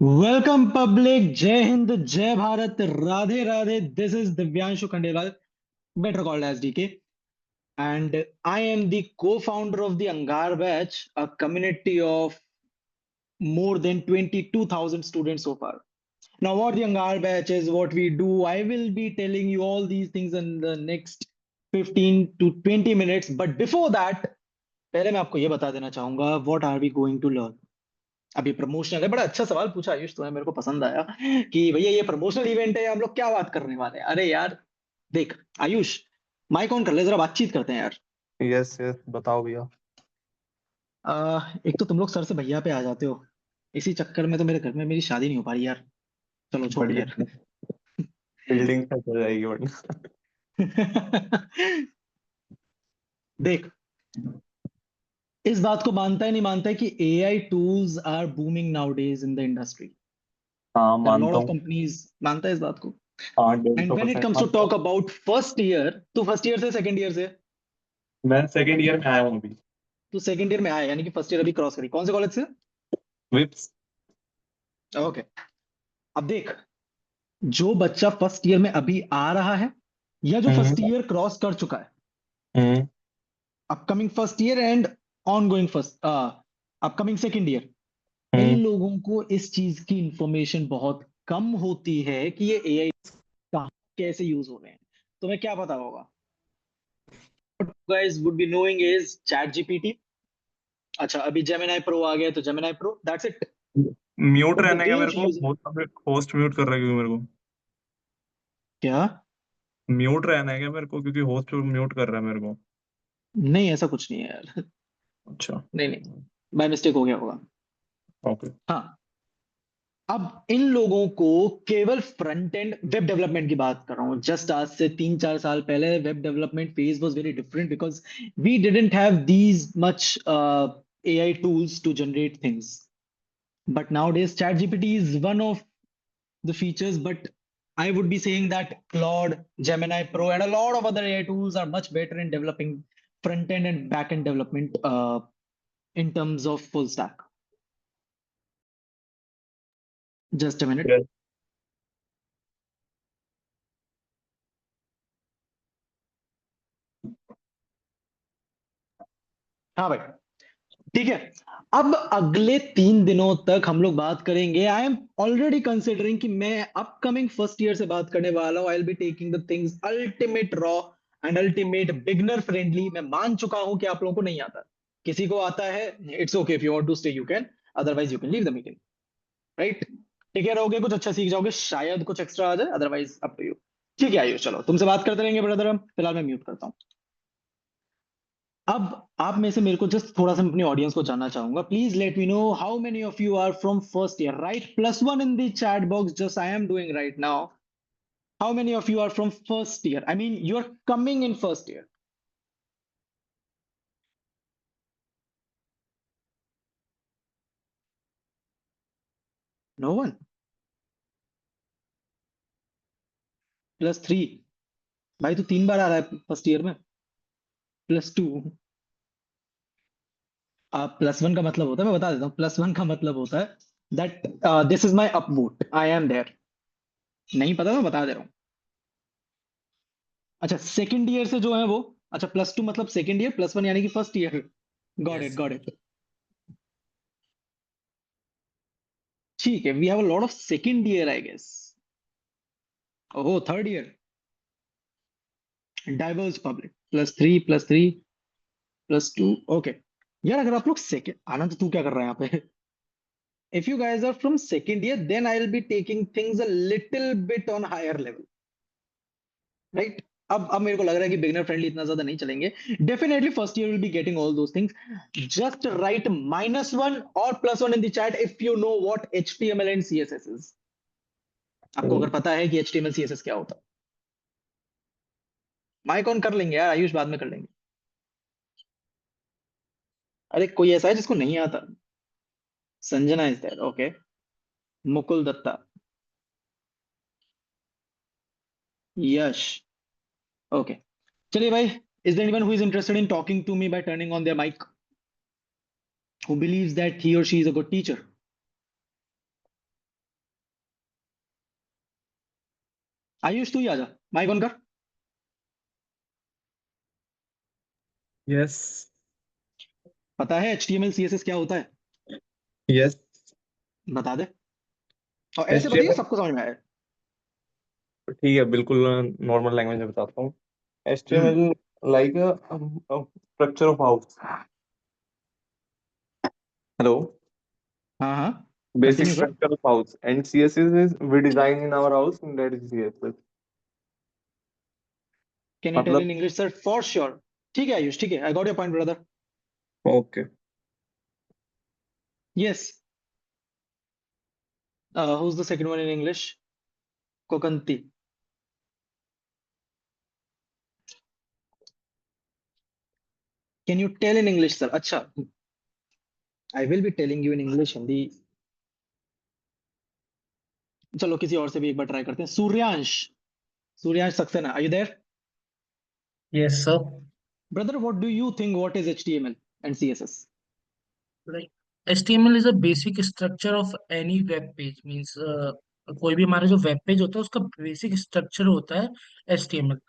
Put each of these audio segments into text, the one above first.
Welcome public, जय हिंद, जय Bharat, Radhe Radhe. This is Divyanshu Khandelwal, better called as DK, and I am the co-founder of the Angar Batch, a community of more than 22,000 students so far. Now, what the Angar Batch is, what we do, I will be telling you all these things in the next 15 to 20 minutes. But before that, पहले मैं आपको ये बता देना चाहूंगा, what are we going to learn? अभी promotional है। बड़ा अच्छा सवाल पूछा आयुष तूने, मेरे को पसंद आया कि भैया ये प्रमोशनल इवेंट है, हम लोग क्या बात करने वाले हैं। अरे यार देख आयुष, माइक ऑन कर ले, जरा बातचीत करते हैं यार। यस यस बताओ भैया। एक तो तुम लोग सर से भैया पे आ जाते हो, इसी चक्कर में तो मेरे घर में मेरी शादी नहीं हो पा रही यार। चलो छोड़ बढ़िया यार। बिल्डिंग सेट हो जाएगी वरना। देख, इस बात को मानता है नहीं मानता है कि AI tools are booming nowadays in the industry. हाँ देयर आर लॉट मानता ऑफ हूँ। कंपनीज, मानता है इस बात को। हाँ डेढ़ एंड सौ when it percent comes to मानता टॉक हूँ। अबाउट फर्स्ट ईयर, तू फर्स्ट ईयर से सेकंड ईयर से, मैं सेकेंड ईयर में आया हूँ अभी। तू सेकंड ईयर में आया यानी कि फर्स्ट ईयर अभी क्रॉस करी। कौन से कॉलेज से? विप्स। ओके। अब देख, जो बच्चा फर्स्ट ईयर में अभी आ रहा है या जो फर्स्ट हम्म ईयर क्रॉस कर चुका है, hmm upcoming first year and ongoing first upcoming second year, इन हम्म लोगों को इस चीज की इंफॉर्मेशन बहुत कम होती है कि ये एआई कहाँ कैसे यूज हो रहे हैं। तुम्हें क्या पता होगा? Guys would be knowing is chat GPT. अच्छा, अभी जेमिनाई प्रो आ गया, तो Gemini pro, that's it. Mute but the रहने वे का मेरे ऑफ को यूजिंग, होस्ट म्यूट कर रहा है क्योंकि मेरे को क्या? म्यूट रहना है क्या मेरे को, क्योंकि होस्ट म्यूट कर रहा है मेरे को। नहीं, ऐसा कुछ नहीं है यार। अच्छा। नहीं नहीं, बाय मिस्टेक हो गया होगा। ओके। हाँ, अब इन लोगों को केवल फ्रंट एंड वेब डेवलपमेंट की बात कर रहा हूँ। जस्ट आज से 3-4 साल पहले web development phase was very different because we didn't have these much AI tools to generate things. But nowadays ChatGPT is one of the features, but I would be saying that Claude, Gemini Pro, and a lot of other AI tools are much better in developing front end and back end development in terms of full stack. Just a minute. Yes. हाँ भाई, ठीक है। अब अगले 3 दिनों तक हम लोग बात करेंगे। आई एम ऑलरेडी कंसिडरिंग कि मैं अपकमिंग फर्स्ट ईयर से बात करने वाला हूँ। आई will be taking the things ultimate raw and ultimate beginner friendly. मैं मान चुका हूं कि आप लोगों को नहीं आता। किसी को आता है, it's okay, if you want to stay you can, otherwise you can leave the meeting. Right? ठीक है, रहोगे कुछ अच्छा सीख जाओगे, शायद कुछ एक्स्ट्रा आ जाए, अदरवाइज अप टू यू। ठीक है आयुष, चलो तुमसे बात करते रहेंगे ब्रदर। हम फिलहाल मैं म्यूट करता हूँ। अब आप में से मेरे को जस्ट थोड़ा सा अपनी ऑडियंस को जानना चाहूंगा। Please let me know how many of you are from first year. Write +1 in the chat box, just I am doing right now. How many of you are from first year, I mean you are coming in first year? No one? +3? भाई तू 3 बार आ रहा है first year में। +2? +1 का मतलब होता है, मैं बता देता हूँ, +1 का मतलब होता है that this is my upvote, I am there. नहीं पता, मैं बता दे रहा हूँ। अच्छा, सेकंड ईयर से जो है वो, अच्छा +2 मतलब सेकंड ईयर, +1 यानी कि first year. Got it, yes. Got it. ठीक है, we have a lot of second year I guess. ओहो, third year. Diverse public, +3 +2। Okay यार, अगर आप लोग सेकंड, आनंद तू क्या कर रहा है यहाँ पे? If you guys are from second year, then I will be taking things a little bit on higher level. Right? अब मेरे को लग रहा है कि बिगिनर फ्रेंडली इतना ज्यादा नहीं चलेंगे। Definitely first year will be getting all those things. Just right -1 और +1 in the chat if you know what HTML and CSS is. आपको अगर पता है कि HTML CSS क्या होता है। माइक ऑन कर लेंगे यार आयुष, बाद में कर लेंगे। अरे कोई ऐसा है जिसको नहीं आता? Sanjana is there, okay. Mukul Datta, Yash, okay. चलिए भाई, is there anyone who is interested in talking to me by turning on their mic, who believes that he or she is a good teacher? Ayush तू ही आजा, माइक ऑन कर। Yes. पता है HTML CSS क्या होता है? यस। बता दे, और ऐसे बताइए HTML सबको समझ में आए। ठीक है, बिल्कुल नॉर्मल लैंग्वेज में बताता हूँ। हम्म। HTML like structure of house. Hello. हाँ हाँ, बेसिक कंटिन्यू कर। Structure of house and CSS is we design in our house and that is CSS। Can you tell मतलब in English sir? For sure. ठीक है आयुष, ठीक है, I got your point brother. Okay. Yes. Who's the second one in English? Kokanti. Can you tell in English, sir? अच्छा, I will be telling you in English, Hindi. चलो किसी और से भी एक बार ट्राई करते हैं। Suryansh, Suryansh Saxena, are you there? Yes, sir. Brother, what do you think? What is HTML and CSS? Like HTML is a basic structure of any web page. Means कोई भी हमारा जो वेब पेज होता है उसका बेसिक स्ट्रक्चर होता है HTML।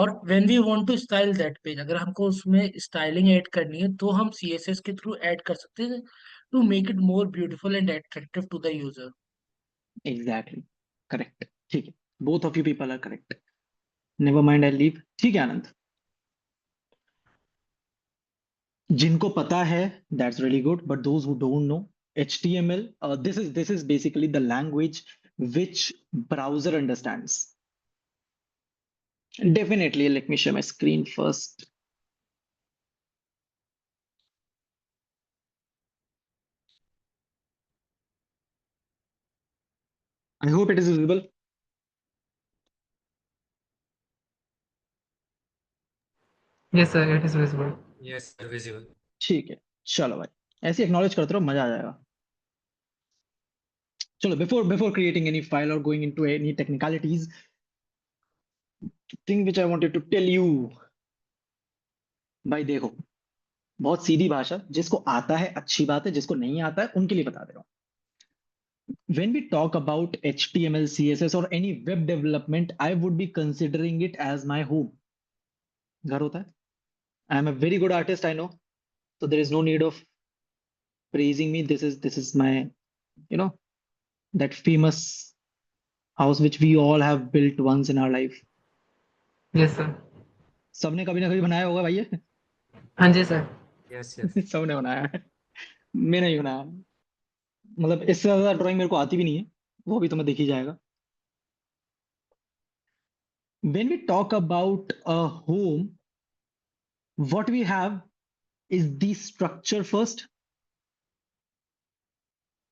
और when we want to style that page, अगर हमको उसमें स्टाइलिंग ऐड करनी है तो हम CSS के थ्रू ऐड कर सकते हैं to make it more beautiful and attractive to the user. Exactly. Correct. ठीक है। Both of you people are correct. Never mind, I'll leave. ठीक है आनंद। जिनको पता है, that's really good. But those who don't know, HTML, this is basically the language which browser understands. Definitely, let me share my screen first. I hope it is visible. Yes, sir, it is visible. Yes, sir, visible. ठीक है, चलो भाई, ऐसे acknowledge करते रहो, मजा आ जाएगा। चलो, बिफोर क्रिएटिंग एनी फाइल और going into any technicalities, thing which I wanted to tell you. भाई देखो, बहुत सीधी भाषा, जिसको आता है अच्छी बात है, जिसको नहीं आता है उनके लिए बता दे रहा हूँ। When we talk about HTML, CSS or any web development, I would be considering it as my home. घर होता है। I am a very good artist, I know. So there is no need of praising me. This is my, you know, that famous house which we all have built once in our life. Yes, sir. सबने कभी ना कभी बनाया होगा भाई ये। हाँ जी sir. Yes, yes. सबने बनाया है, मैंने नहीं बनाया। मतलब इससे ज्यादा ड्राइंग मेरे को आती भी नहीं है, वो भी तुम्हें देखी जाएगा। When we talk about a home, what we have is the structure first.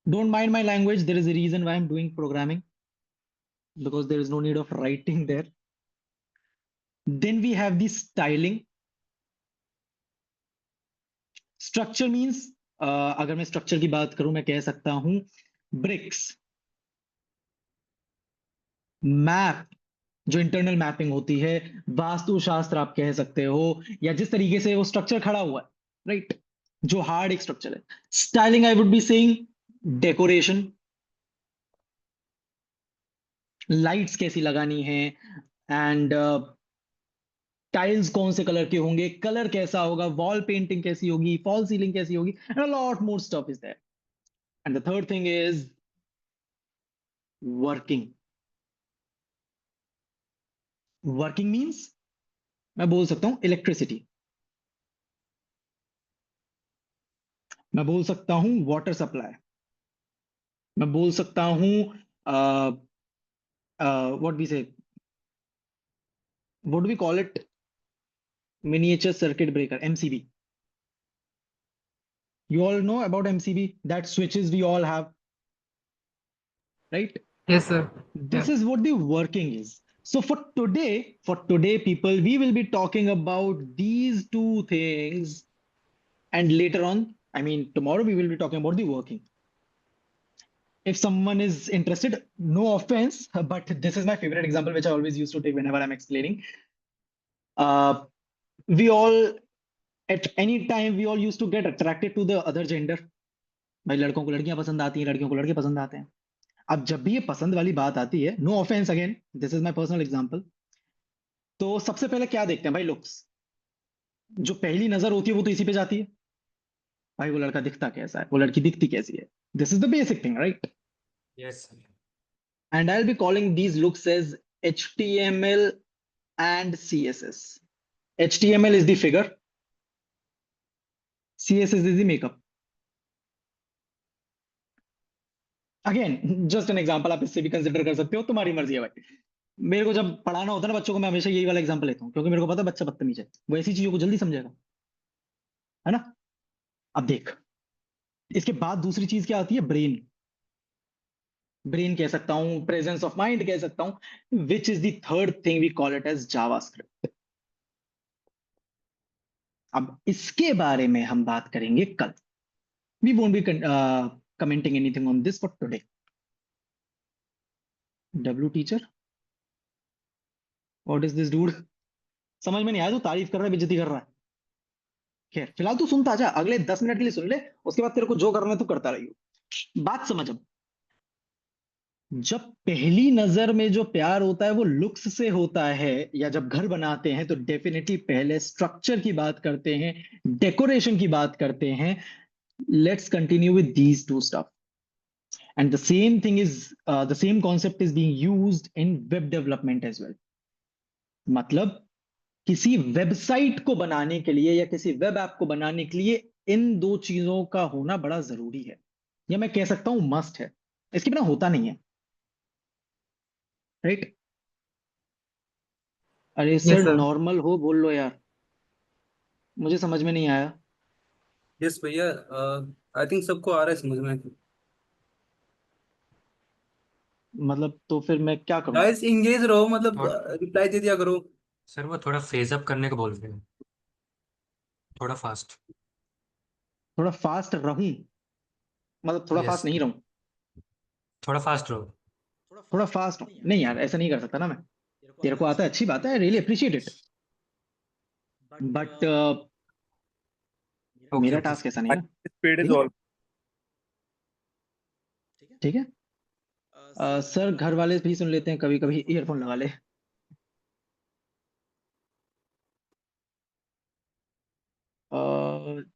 Don't mind my language, there is a reason why I'm doing programming, because there is no need of writing there. Then we have the styling. Structure means, अगर मैं structure की बात करूं, मैं कह सकता हूं BRICS, map, जो इंटरनल मैपिंग होती है, वास्तुशास्त्र आप कह सकते हो, या जिस तरीके से वो स्ट्रक्चर खड़ा हुआ है, राइट, जो हार्ड एक स्ट्रक्चर है। Styling I would be saying decoration, lights कैसी लगानी है, एंड टाइल्स कौन से कलर के होंगे, कलर कैसा होगा, वॉल पेंटिंग कैसी होगी, फॉल सीलिंग कैसी होगी, and a lot more stuff is there. And the third thing is working. Working means, मैं बोल सकता हूं इलेक्ट्रिसिटी, मैं बोल सकता हूं वाटर सप्लाई, मैं बोल सकता हूं what we say, what we call it, miniature circuit breaker, MCB। You all know about MCB, that switches we all have, right? Yes, sir. This Yeah. is what the working is. So for today, people, we will be talking about these two things, and later on, I mean, tomorrow we will be talking about the working. If someone is interested, no offense, but this is my favorite example, which I always used to take whenever I'm explaining. We all, at any time, we all used to get attracted to the other gender. भाई लड़कों को लड़कियां पसंद आती हैं, लड़कियों को लड़के पसंद आते हैं। अब जब भी ये पसंद वाली बात आती है, no offence again, this is my personal example, तो सबसे पहले क्या देखते हैं भाई? लुक्स। जो पहली नजर होती है वो तो इसी पे जाती है, भाई वो लड़का दिखता कैसा है, वो लड़की दिखती कैसी है। This is the basic thing, right? Yes, sir. And I'll be calling these looks as HTML and CSS. HTML is the figure, CSS is the makeup. Again just an example, आप इससे भी कंसिडर कर सकते हो, तुम्हारी मर्जी है भाई। मेरे को जब पढ़ाना होता है ना बच्चों को, मैं हमेशा यही वाला एग्जांपल लेता हूँ, क्योंकि मेरे को पता है बच्चा बदतमीज है, वो ऐसी चीजों को जल्दी समझेगा, है ना? अब देख, इसके बाद दूसरी चीज क्या आती है? ब्रेन। ब्रेन कह सकता हूँ, प्रेजेंस ऑफ माइंड कह सकता हूँ, which is the third thing we call it as JavaScript. अब इसके बारे में हम बात करेंगे कल। We won't be commenting anything on this for today. W teacher, what is this dude? समझ में नहीं आया, तू तारीफ कर रहा है, बेइज्जती कर रहा है। खैर फिलहाल तू सुनता जा, अगले 10 मिनट के लिए सुन ले, उसके बाद तेरे को जो करना है तू करता रहियो। बात समझ। अब जब पहली नजर में जो प्यार होता है वो लुक्स से होता है, या जब घर बनाते हैं तो डेफिनेटली पहले स्ट्रक्चर की बात करते हैं, डेकोरेशन की बात करते हैं। Let's continue with these two stuff, and the same concept is being used in web development as well. मतलब किसी वेबसाइट को बनाने के लिए या किसी वेब ऐप को बनाने के लिए इन दो चीजों का होना बड़ा जरूरी है, या मैं कह सकता हूं मस्ट है। इसके बिना होता नहीं है, राइट? अरे Yes, सर sir. नॉर्मल हो बोल लो यार, मुझे समझ में नहीं आया। यस भैया, आई थिंक सबको आ रहा है समझ में। मतलब तो फिर मैं क्या करूं? गाइस इंगेज रहो, मतलब थोड़ा रिप्लाई दे दिया करो। सर वो थोड़ा फेज अप करने को बोल रहे हैं, थोड़ा फास्ट। थोड़ा फास्ट रहूं? मतलब थोड़ा फास्ट यस, नहीं रहूं? थोड़ा फास्ट रहो। थोड़ा फास्ट हूं? नहीं यार, ऐसा नहीं कर सकता ना मैं। तेरे को आता है, अच्छी बात है, I really appreciate it, but okay मेरा ओके टास्क सर। ऐसा नहीं है ना। स्पीड इज ठीक है, ऑल। ठीक है। सर घर वाले भी सुन लेते हैं कभी कभी, ईयरफोन लगा ले।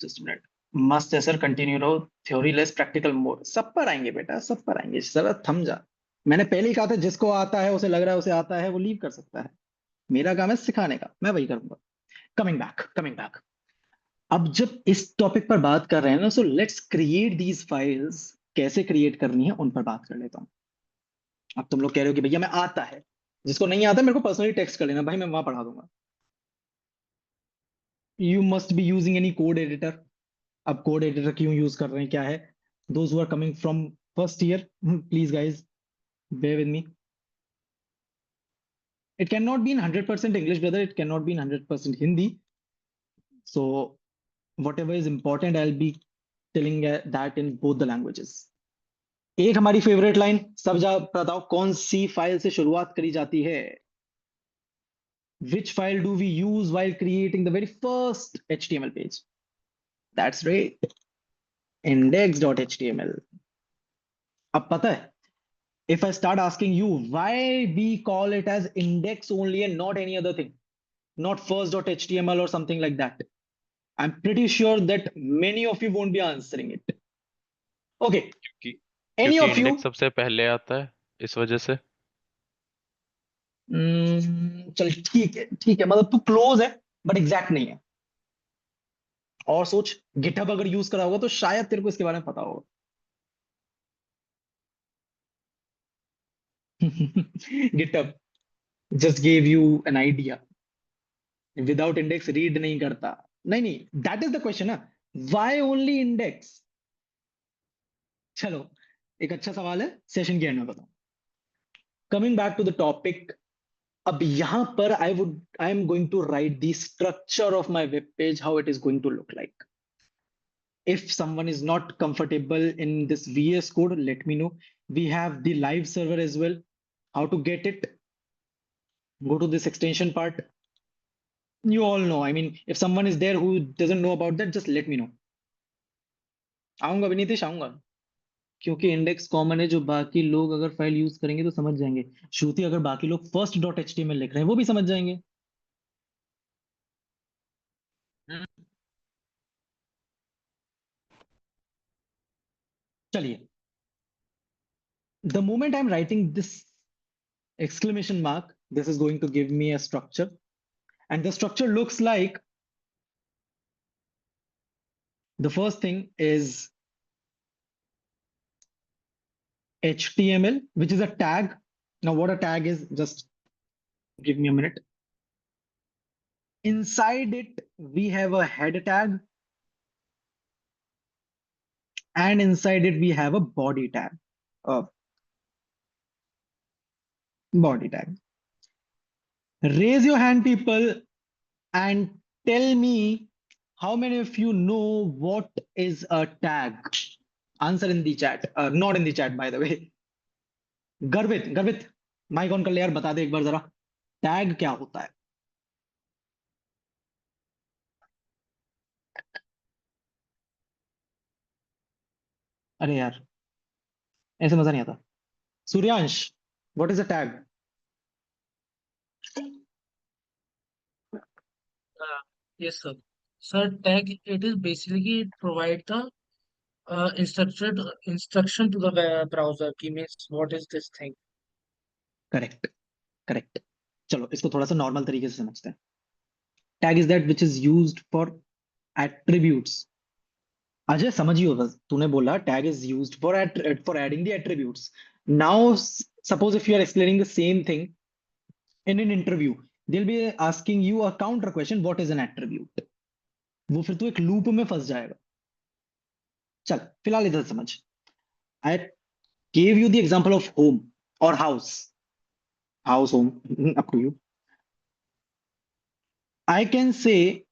Just minute. मस्त है सर, कंटिन्यू रहो। थ्योरी लेस प्रैक्टिकल मोड, सब पर आएंगे बेटा, सब पर आएंगे, सर थम जा। मैंने पहले ही कहा था, जिसको आता है, उसे लग रहा है उसे आता है, वो लीव कर सकता है। मेरा काम है सिखाने का, मैं वही करूंगा। Coming back, coming back. अब जब इस टॉपिक पर बात कर रहे हैं ना, so let's create these files. कैसे क्रिएट करनी है उन पर बात कर लेता हूँ। अब तुम लोग कह रहे हो कि भैया मैं आता है, जिसको नहीं आता मेरे को पर्सनली टेक्स्ट कर लेना भाई, मैं वहां पढ़ा दूंगा। You must be using any code editor. अब कोड एडिटर क्यों यूज कर रहे हैं, क्या है? Those who are coming from first year, please guys bear with me. It cannot be in 100% English, brother. It cannot be in 100% Hindi. So whatever is important, I'll be telling that in both the languages. एक हमारी favourite line, सब जा बताओ कौन सी file से शुरुआत करी जाती है? Which file do we use while creating the very first HTML page? That's right, index.html. अब पता है, if I start asking you why we call it as index only and not any other thing, not first.html or something like that, I'm pretty sure that many of you won't be answering it. Okay, क्योंकि any क्योंकि of you? Index सबसे पहले आता है, इस वजह से। चल ठीक है, ठीक है, मतलब तू क्लोज है बट एग्जैक्ट नहीं है। और सोच, गिटहब अगर यूज करा होगा तो शायद तेरे को इसके बारे में पता होगा। GitHub just give you an idea. Without index read नहीं करता। नहीं नहीं, दैट इज द क्वेश्चन ना, व्हाई ओनली इंडेक्स? चलो, एक अच्छा सवाल है, सेशन के एंड में बताओ। Coming back to the topic, अब यहां पर I am going to write the structure of my web page, how it is going to look like. If someone is not comfortable in this VS code, let me know. We have the live server as well. How to get it? Go to this extension part. You all know. I mean, if someone is there who doesn't know about that, just let me know. आऊंगा विनीतेश, आऊंगा। क्योंकि index common है, जो बाकी लोग अगर file use करेंगे तो समझ जाएंगे। श्रुति, अगर बाकी लोग फर्स्ट डॉट एचटीएमएल लिख रहे हैं वो भी समझ जाएंगे। चलिए, the moment I'm writing this exclamation mark, this is going to give me a structure, and the structure looks like, the first thing is HTML, which is a tag. Now, what a tag is, just give me a minute. Inside it, we have a head tag, and inside it, we have a body tag. Body tag. Raise your hand, people, and tell me how many of you know what is a tag. Answer in the chat. Not in the chat, by the way. गर्वित mic on कर ले यार, बता दे एक बार जरा, tag क्या होता है? अरे यार, ऐसे मजा नहीं आता। Suryansh, what is a tag? Yes, sir. Sir, tag, it is basically it provide the instruction to the browser कि means what is this thing. Correct, correct. चलो इसको थोड़ा सा नॉर्मल तरीके से समझते हैं। Tag is that which is used for attributes. Ajay समझियो, बस तूने बोला tag is used for adding the attributes. Now suppose if you are explaining the same thing in an interview, they'll be asking you a counter question, what is an attribute? वो फिर तू एक loop में फंस जाएगा। चल फिलहाल इधर समझ। I gave you the example of home or house, home, up to you. I can say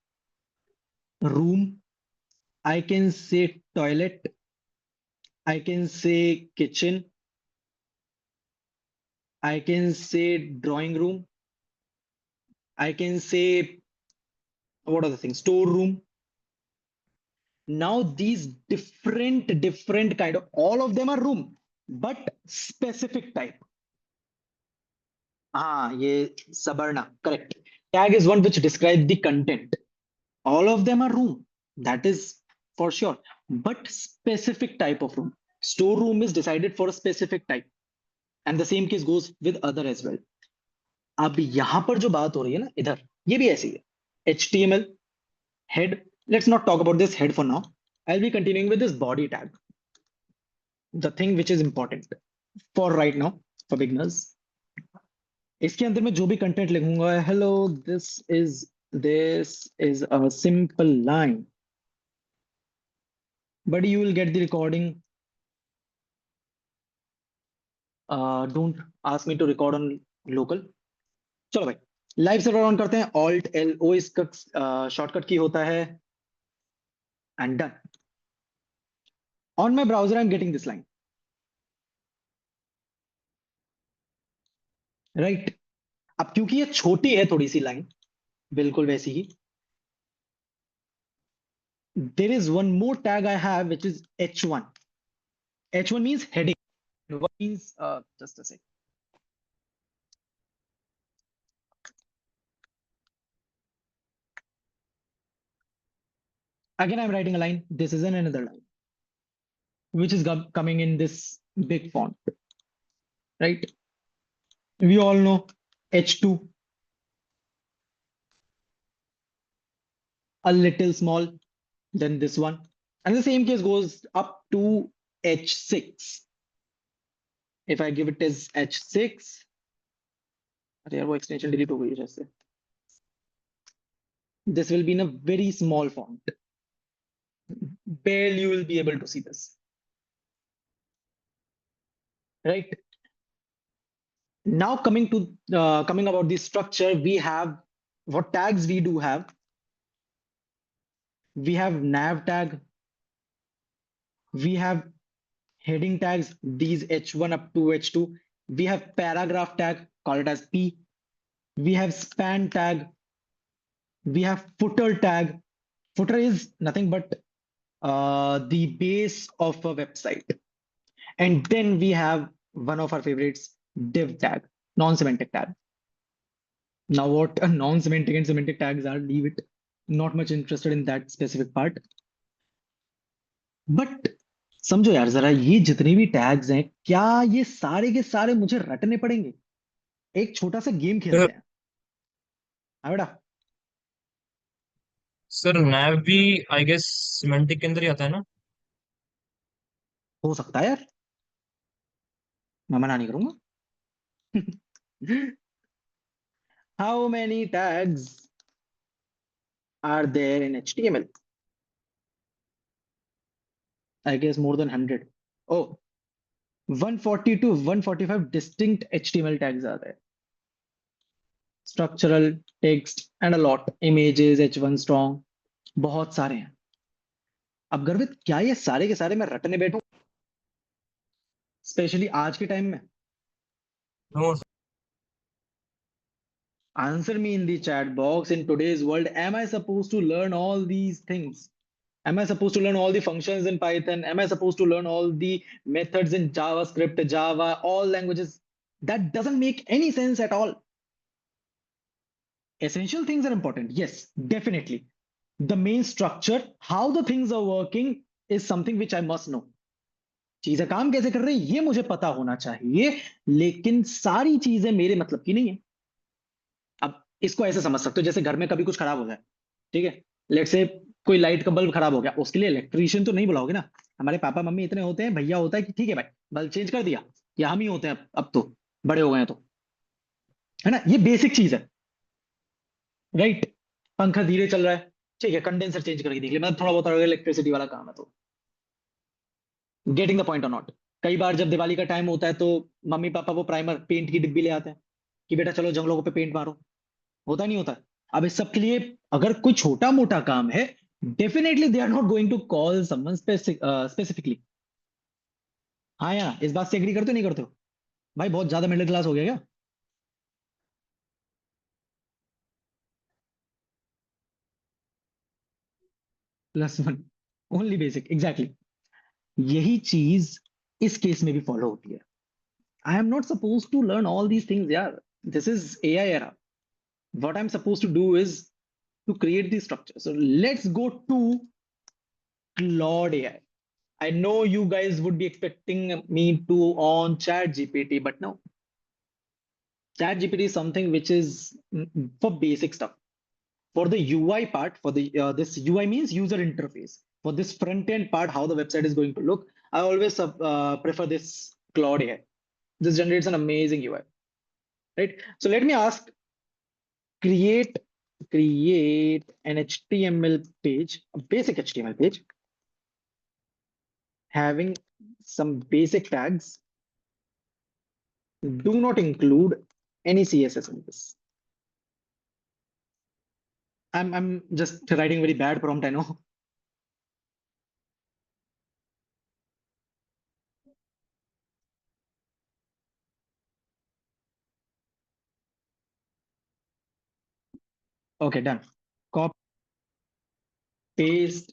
room, I can say toilet, I can say kitchen, I can say drawing room, I can say, what are the things, storeroom. Now these different kind of, all of them are room, but specific type. ये Sabarna, correct. Tag is one which describes the content. All of them are room, that is for sure, but specific type of room. Storeroom is decided for a specific type, and the same case goes with other as well. अब यहां पर जो बात हो रही है ना, इधर ये भी ऐसी है। HTML head. Let's not talk about this head for now. I'll be continuing with this body tag, the thing which is important for right now for beginners. इसके अंदर मैं जो भी कंटेंट लिखूंगा, hello this is a simple line, but you will get the recording. Don't ask me to record on local. चलो भाई, live server on करते हैं। ऑल्ट एल ओ इसका शॉर्टकट की होता है, and done. On my browser I am getting this line, right. अब क्योंकि ये छोटी है थोड़ी सी लाइन, बिल्कुल वैसी ही, there is one more tag I have, which is h1. H1 means heading. What means, just a sec. Again, I'm writing a line. This is another line, which is coming in this big font, right? We all know H2, a little small, then this one. And the same case goes up to H6. If I give it as H6, अरे यार वो extension delete हो गई है जैसे. This will be in a very small font. Barely you will be able to see this. Right? Now coming about the structure, we have what tags we do have. We have nav tag. We have heading tags, these H1 up to H2. We have paragraph tag, call it as P. We have span tag. We have footer tag. Footer is nothing but the base of a website. And then we have one of our favorites, div tag, non-semantic tag. Now, what a non-semantic and semantic tags are, leave it. Not much interested in that specific part. But समझो यार जरा, ये जितने भी tags हैं, क्या ये सारे के सारे मुझे रटने पड़ेंगे? एक छोटा सा गेम खेलते हैं। हाँ बेटा, सर नैव भी आई गेस सिमेंटिक के अंदर ही आता है ना? हो सकता है यार, मैं मना नहीं करूंगा। How many tags are there in HTML? I guess more than 100. Oh, 140 to 145 distinct HTML tags are there. Structural, text, and a lot. Images, H1 strong. बहुत सारे हैं। अब गर्वित, क्या ये सारे के सारे मैं रटने बैठूं? स्पेशली आज के टाइम में? No Answer me in the chat box. In today's world, am I supposed to learn all these things? Am I supposed to learn all the functions in Python? Am I supposed to learn all the methods in JavaScript, Java, all languages? That doesn't make any sense at all. Essential things are important. Yes, definitely. The main structure, how the things are working, is something which I must know. चीजें काम कैसे कर रही है ये मुझे पता होना चाहिए, लेकिन सारी चीजें मेरे मतलब की नहीं है। अब इसको ऐसे समझ सकते हो, जैसे घर में कभी कुछ खराब हो जाए, ठीक है, लेट्स से कोई लाइट का बल्ब खराब हो गया, उसके लिए इलेक्ट्रीशियन तो नहीं बुलाओगे ना। हमारे पापा मम्मी इतने होते हैं, भैया होता है कि ठीक है भाई बल्ब चेंज कर दिया, या हम ही होते हैं अब तो बड़े हो गए हैं तो, है ना, ये बेसिक चीज है, राइट। पंखा धीरे चल रहा है, ठीक है, कंडेंसर चेंज करके देख लिया, मतलब थोड़ा बहुत इलेक्ट्रिसिटी वाला काम है तो। गेटिंग द पॉइंट और नॉट? कई बार जब दिवाली का टाइम होता है तो मम्मी पापा वो प्राइमर पेंट की डिब्बी ले आते हैं कि बेटा चलो जंगलों पे पेंट मारो, होता नहीं होता? अब इस सब के लिए अगर कोई छोटा मोटा काम है, definitely they are not going to call someone specifically. हाँ या इस बात से एग्री करते हो नहीं करते हो? भाई बहुत ज्यादा मिडिल क्लास हो गया क्या? +1 ओनली बेसिक, एग्जैक्टली। यही चीज इस केस में भी फॉलो होती है। I am not suppose to learn all these things यार, this is AI era. What I am suppose to do is to create the structure. So let's go to Claude AI. I know you guys would be expecting me to on ChatGPT, but no. ChatGPT is something which is for basic stuff. For the UI part, for the this UI means user interface. For this front end part, how the website is going to look, I always prefer this Claude AI. This generates an amazing UI, right? So let me ask, create an HTML page, a basic HTML page, having some basic tags. Do not include any CSS in this. I'm just writing very bad prompt, I know. Okay, done. Copy, paste.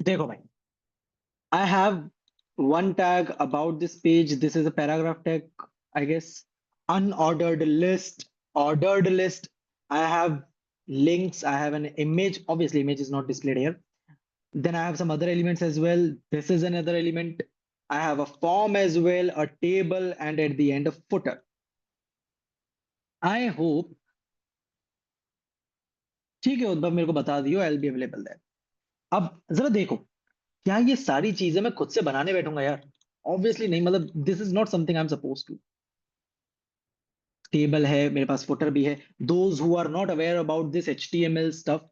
देखो भाई, I have one tag about this page. This is a paragraph tag, I guess. Unordered list, ordered list. I have links. I have an image. Obviously, image is not displayed here. Then I have some other elements as well. This is another element. I have a form as well, a table, and at the end, a footer. I hope, ठीक है उद्भव, मेरे को बता दियो, I'll be available there. अब जरा देखो, क्या ये सारी चीजें मैं खुद से बनाने बैठूंगा यार? ऑब्वियसली नहीं, मतलब this is not something I am suppose to. Table है मेरे पास, फुटर भी है। Those who are not aware about this HTML stuff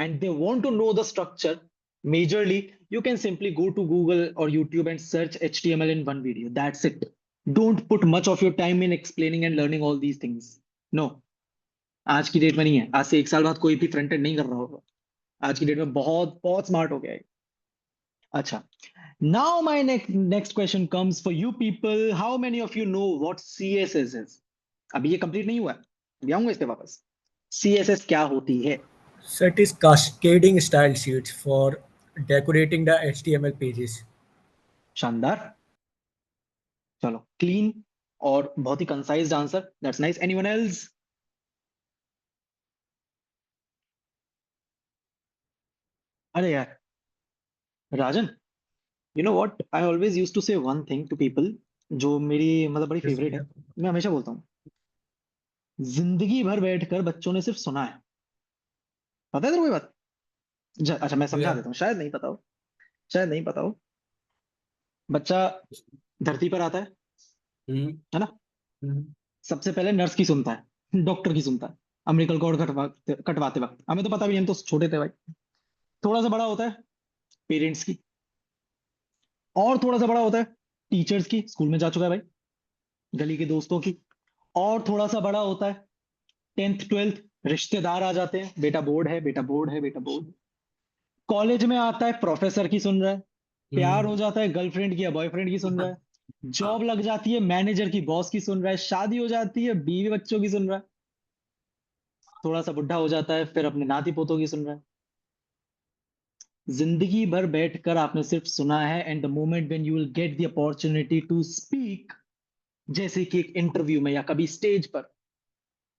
and they want to know the structure majorly, you can simply go to Google or YouTube and search HTML in one video. That's it. Don't put much of your time in explaining and learning all these things. No, आज की date में नहीं है। आज से 1 साल बाद कोई भी फ्रंट एंड नहीं कर रहा होगा। आज की डेट में बहुत बहुत स्मार्ट हो गया है। अच्छा, now my next question comes for you people. How many of you know what CSS is? अभी ये कंप्लीट नहीं हुआ है, अभी आऊंगा इस पे वापस। CSS क्या होती है? So it is cascading style sheets for decorating the HTML pages. शानदार, चलो क्लीन और बहुत ही concise answer, that's nice. Anyone else? अरे यार Rajan, you know what, I always used to say one thing to people, जो मेरी मतलब बड़ी Yes, फेवरेट है। भैया। मैं हमेशा बोलता हूँ, जिंदगी भर बैठकर बच्चों ने सिर्फ सुना है। पता है तेरे को ये बात? अच्छा मैं समझा भैया। देता हूँ, शायद नहीं पता हो, शायद नहीं पता हो। बच्चा धरती पर आता हम्म है ना? हम्म सबसे पहले नर्स की सुनता है, डॉक्टर की सुनता है, अम्बिलिकल कॉर्ड कटवाते वक्त। हमें तो पता भी नहीं, हम तो छोटे थे भाई। थोड़ा सा बड़ा होता है पेरेंट्स की, और थोड़ा सा बड़ा होता है टीचर्स की, स्कूल में जा चुका है भाई, गली के दोस्तों की। और थोड़ा सा बड़ा होता है 10th 12th, रिश्तेदार आ जाते हैं, बेटा बोर्ड है, बेटा बोर्ड है, बेटा बोर्ड। कॉलेज में आता है प्रोफेसर की सुन रहा है, प्यार हो जाता है गर्लफ्रेंड की या बॉयफ्रेंड की सुन रहा है, जॉब लग जाती है मैनेजर की बॉस की सुन रहा है, शादी हो जाती है बीवी बच्चों की सुन रहा है, थोड़ा सा बुढ़ा हो जाता है फिर अपने नाती पोतों की सुन रहा है। जिंदगी भर बैठकर आपने सिर्फ सुना है, and the moment when you will get the opportunity to speak, जैसे कि एक इंटरव्यू में या कभी स्टेज पर,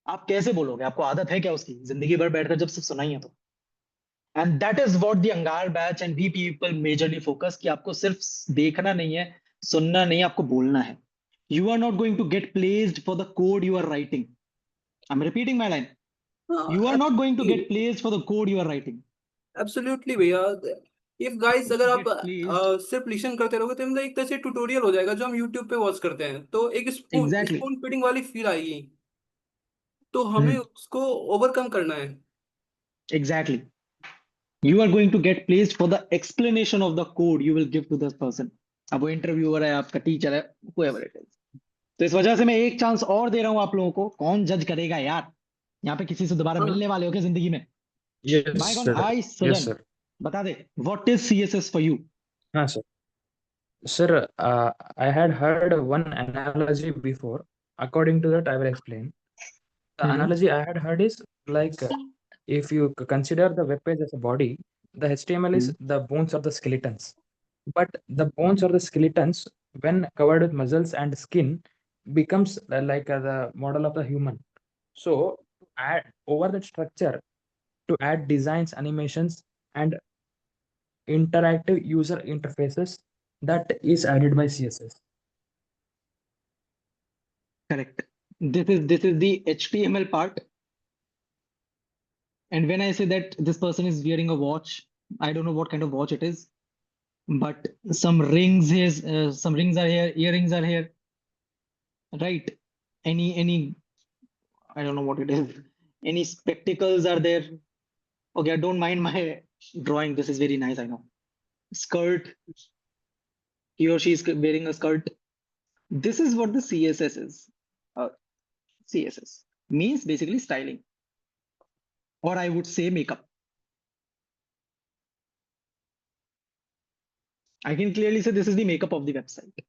आप कैसे बोलोगे? आपको आदत है क्या उसकी, जिंदगी भर बैठकर जब सिर्फ सुना ही है तो? And that is what the Angaar batch and we people majorly focus, कि आपको सिर्फ देखना नहीं है, सुनना नहीं है, आपको बोलना है। You are not going to get placed for the code you are writing. I am repeating my line, you are not going to get placed for the code you are writing. Absolutely भैया। If guys अगर आप get placed, सिर्फ listen करते रहोगे तो मतलब एक तरह से ट्यूटोरियल हो जाएगा जो हम यूट्यूब पे वॉच करते हैं, तो एक स्पून एग्जैक्टली, स्पून फीडिंग वाली फील आएगी। तो हमें उसको ओवरकम करना है। Exactly, you are going to get placed for the explanation of the code you will give to this person। अब वो इंटरव्यूअर है, आपका टीचर है, whoever it is। तो इस वजह से मैं एक चांस और दे रहा हूं आप लोगों को। कौन जज करेगा यार? यहाँ पे किसी से दोबारा हाँ मिलने वाले हो क्या जिंदगी में? Yes, mic on sir. Hi Yes, Srijan, sir. बता दे what is CSS for you? हाँ, sir. Sir, I had heard one analogy before. According to that, I will explain. The analogy I had heard is like if you consider the web page as a body, the HTML is the bones or the skeletons. But the bones or the skeletons, when covered with muscles and skin, becomes like the model of the human. So, to add over that structure, to add designs, animations, and interactive user interfaces, that is added by CSS. Correct. This is the HTML part. And when I say that this person is wearing a watch, I don't know what kind of watch it is, but some rings is some rings are here, earrings are here, right? Any I don't know what it is. Any spectacles are there? Okay, don't mind my drawing. This is very nice, I know. Skirt. He or she is wearing a skirt. This is what the CSS is. CSS means basically styling, or I would say makeup. I can clearly say this is the makeup of the website.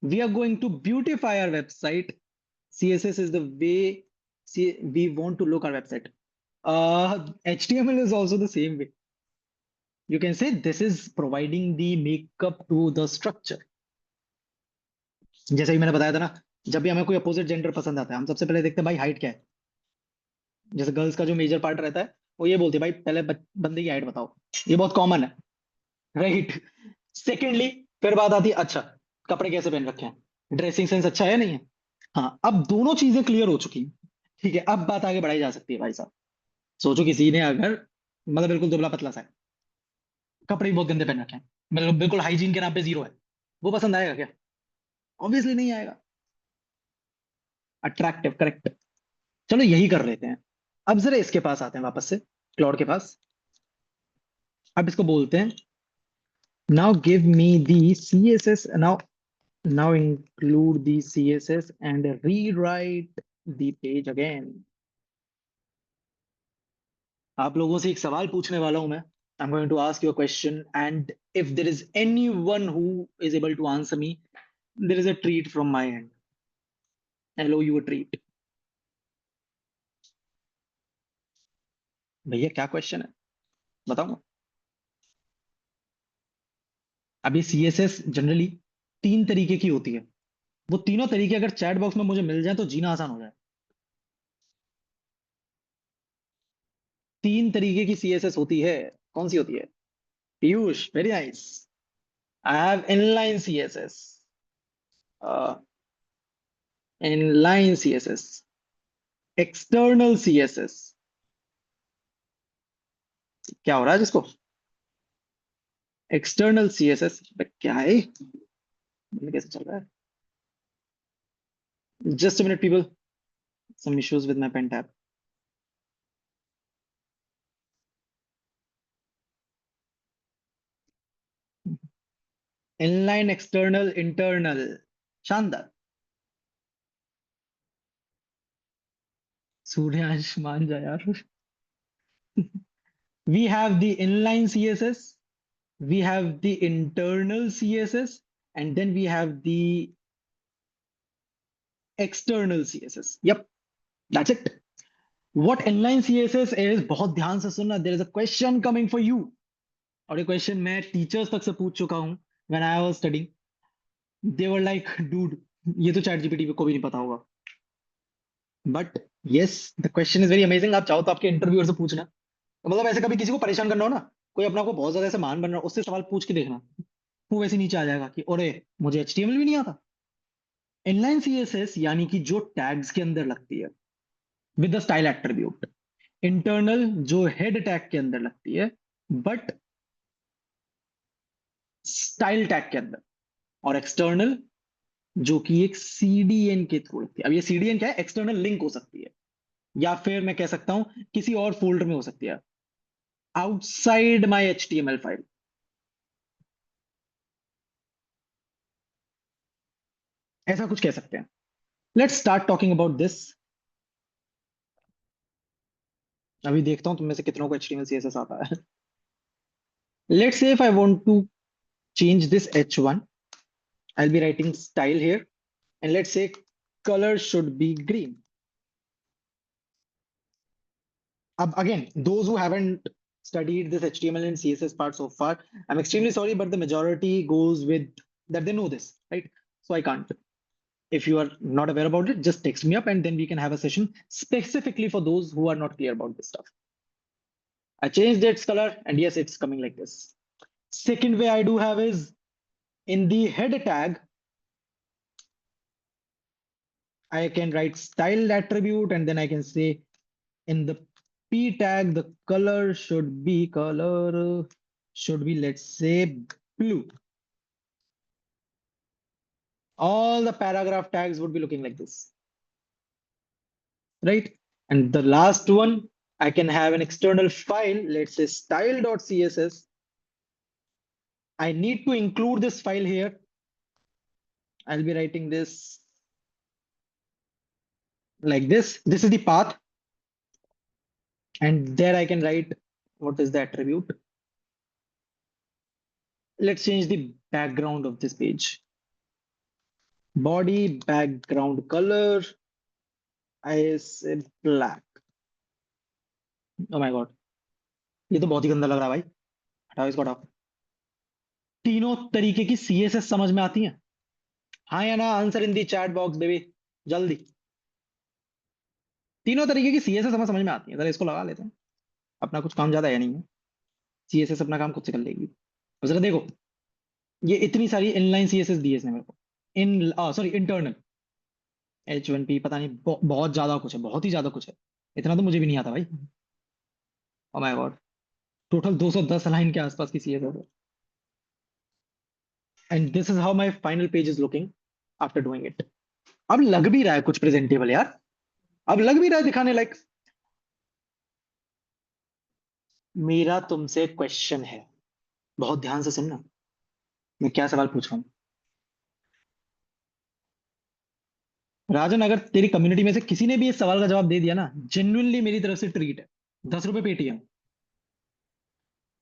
We are going to beautify our website. CSS is the way we want to look our website. HTML is also the same way. You can say this is providing the makeup to the structure. जैसे ही मैंने बताया था ना, जब भी हमें कोई opposite gender पसंद आता है, हम सबसे पहले देखते हैं भाई हाइट क्या है। जैसे गर्ल्स का जो मेजर पार्ट रहता है, वो ये बोलते हैं भाई पहले बंदे की हाइट बताओ, ये बहुत कॉमन है, राइट? सेकेंडली फिर बात आती है, अच्छा कपड़े कैसे पहन रखे हैं, ड्रेसिंग सेंस अच्छा है नहीं है। हाँ, अब दोनों चीजें क्लियर हो चुकी हैं, ठीक है, अब बात आगे बढ़ाई जा सकती है भाई साहब। सोचो किसी ने अगर मतलब बिल्कुल दुबला पतला सा है, कपड़े भी बहुत गंदे पहन रखे हैं, मतलब बिल्कुल हाइजीन के नाम पे जीरो है, वो पसंद आएगा क्या? ऑब्वियसली नहीं आएगा। Attractive, correct. चलो यही कर लेते हैं। अब जरा इसके पास आते हैं वापस से, क्लाउड के पास। अब इसको बोलते हैं, now give me the CSS, now include the CSS and rewrite the page again। आप लोगों से एक सवाल पूछने वाला हूं मैं। I'm going to ask you a question, and if there is anyone who is able to answer me, there is a treat from my end। I owe you a treat। भैया क्या क्वेश्चन है, बताओ। अब ये CSS generally 3 तरीके की होती है, वो तीनों तरीके अगर चैट बॉक्स में मुझे मिल जाए तो जीना आसान हो जाए। 3 तरीके की सीएसएस होती है, कौन सी होती है? Piyush, very nice. I have inline CSS, inline CSS, external CSS. क्या हो रहा है जिसको? एक्सटर्नल सीएसएस क्या है? ये कैसे चल रहा है? Just a minute people, some issues with my pen tab. Inline, external, internal, शानदार। सूर्यांश मान जा यार। We have the inline CSS, we have the internal CSS, and then we have the external CSS. Yep, that's it. What inline CSS is, बहुत ध्यान से सुनना, there is a question coming for you. और ये question मैं teachers तक से पूछ चुका हूँ when I was studying. They were like, dude, ये तो chat GPT को भी नहीं पता होगा. But yes, the question is very amazing. आप चाहो तो आपके इंटरव्यूअर से पूछना, मतलब ऐसे कभी किसी को परेशान करना हो ना, कोई अपना को बहुत ज्यादा ऐसे मान बन रहा हो, उससे सवाल पूछ के देखना, वो वैसे नीचे आ जाएगा कि अरे मुझे HTML भी नहीं आता। इनलाइन सीएसएस यानी कि जो टैग्स के अंदर लगती है with the style attribute, internal जो हेड टैग के अंदर लगती है बट स्टाइल टैग के अंदर, और एक्सटर्नल जो कि एक सीडीएन के थ्रू लगती है। अब ये सीडीएन क्या है? एक्सटर्नल लिंक हो सकती है, या फिर मैं कह सकता हूं किसी और फोल्डर में हो सकती है, आउटसाइड माय HTML फाइल। ऐसा कुछ कह सकते हैं। Let's start talking about this. अभी देखता हूं तुम में से कितनों को HTML CSS आता है। Let's say if I want to change this H1, I'll be writing style here, and let's say color should be green. Again, those who haven't studied this HTML and CSS part so far, I'm extremely sorry, but the majority goes with that they know this, right? So I can't. If you are not aware about it, just text me up and then we can have a session specifically for those who are not clear about this stuff. I changed its color and yes, it's coming like this. Second way I do have is in the head tag, I can write style attribute and then I can say in the P tag, the color should be, let's say blue. All the paragraph tags would be looking like this, right? And the last one, I can have an external file, let's say style.css. I need to include this file here. I'll be writing this like this. This is the path. And there I can write what is the attribute. Let's change the background of this page. Body background color, I say black. Oh my god, ये तो बहुत ही गंदा लग रहा है भाई, हटाओ इसको हटाओ। तीनों तरीके की CSS समझ में आती हैं? हाँ या ना? Answer in the chat box baby, जल्दी। तीनों तरीके की CSS समझ में आती है। जरा इसको लगा लेते हैं, अपना कुछ काम ज्यादा है नहीं है, CSS अपना काम खुद से कर लेगी। अब जरा देखो, ये इतनी सारी इनलाइन CSS दी है इसने मेरे को, सॉरी इंटरनल H1P, पता नहीं बहुत ज्यादा कुछ है, बहुत ही ज्यादा कुछ है। इतना तो मुझे भी नहीं आता भाई। Oh my God, total 210 line के आसपास की CSS है। And this is how my final page is looking after doing it. अब लग भी रहा है कुछ प्रेजेंटेबल यार, अब लग भी रहा है दिखाने लायक। मेरा तुमसे क्वेश्चन है, बहुत ध्यान से सुनना, मैं क्या सवाल पूछ रहा हूं। राजन, अगर तेरी कम्युनिटी में से किसी ने भी इस सवाल का जवाब दे दिया ना, जेन्युइनली मेरी तरफ से ट्रीट है, 10 रुपए Paytm.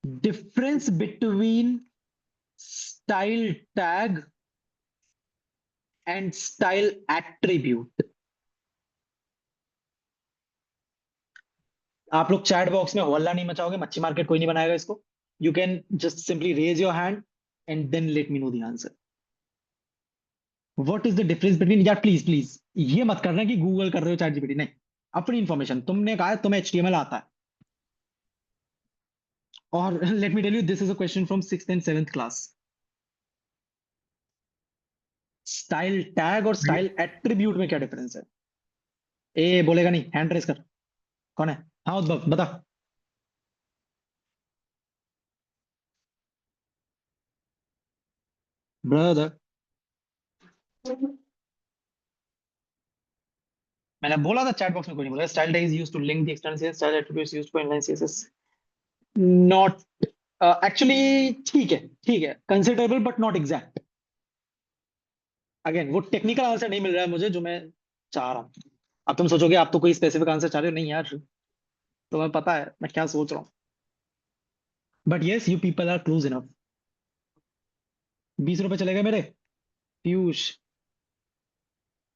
Difference between style tag and style attribute. आप लोग चैट बॉक्स में हल्ला नहीं मचाओगे, मच्छी मार्केट कोई नहीं बनाएगा इसको। You can just simply raise your hand and then let me know the answer. What is the difference between, यार प्लीज ये मत करना कि गूगल कर रहे हो चैट जीपीटी, नहीं, अपनी इंफॉर्मेशन, तुमने कहा है तुम्हें HTML आता है, और let me tell you this is a question from 6th and 7th class. Style tag और स्टाइल एट्रीब्यूट में क्या डिफरेंस है? ए बोलेगा नहीं, हैंड रेस कर. कौन है? हाँ उद्भव बता. ब्रदर, मैंने बोला था चैट बॉक्स में, कोई नहीं बोला. Style tag is used to link the external CSS, style attributes used for inline CSS. Not actually, ठीक है, considerable but not exact. Again वो टेक्निकल आंसर नहीं मिल रहा है मुझे जो मैं चाह रहा हूँ. अब तुम सोचोगे आप तो कोई स्पेसिफिक आंसर चाह रहे हो, नहीं यार, तुम्हें पता है मैं क्या सोच रहा हूँ. But yes, you people are close enough. 20 रुपए चले गए मेरे. पीयूष,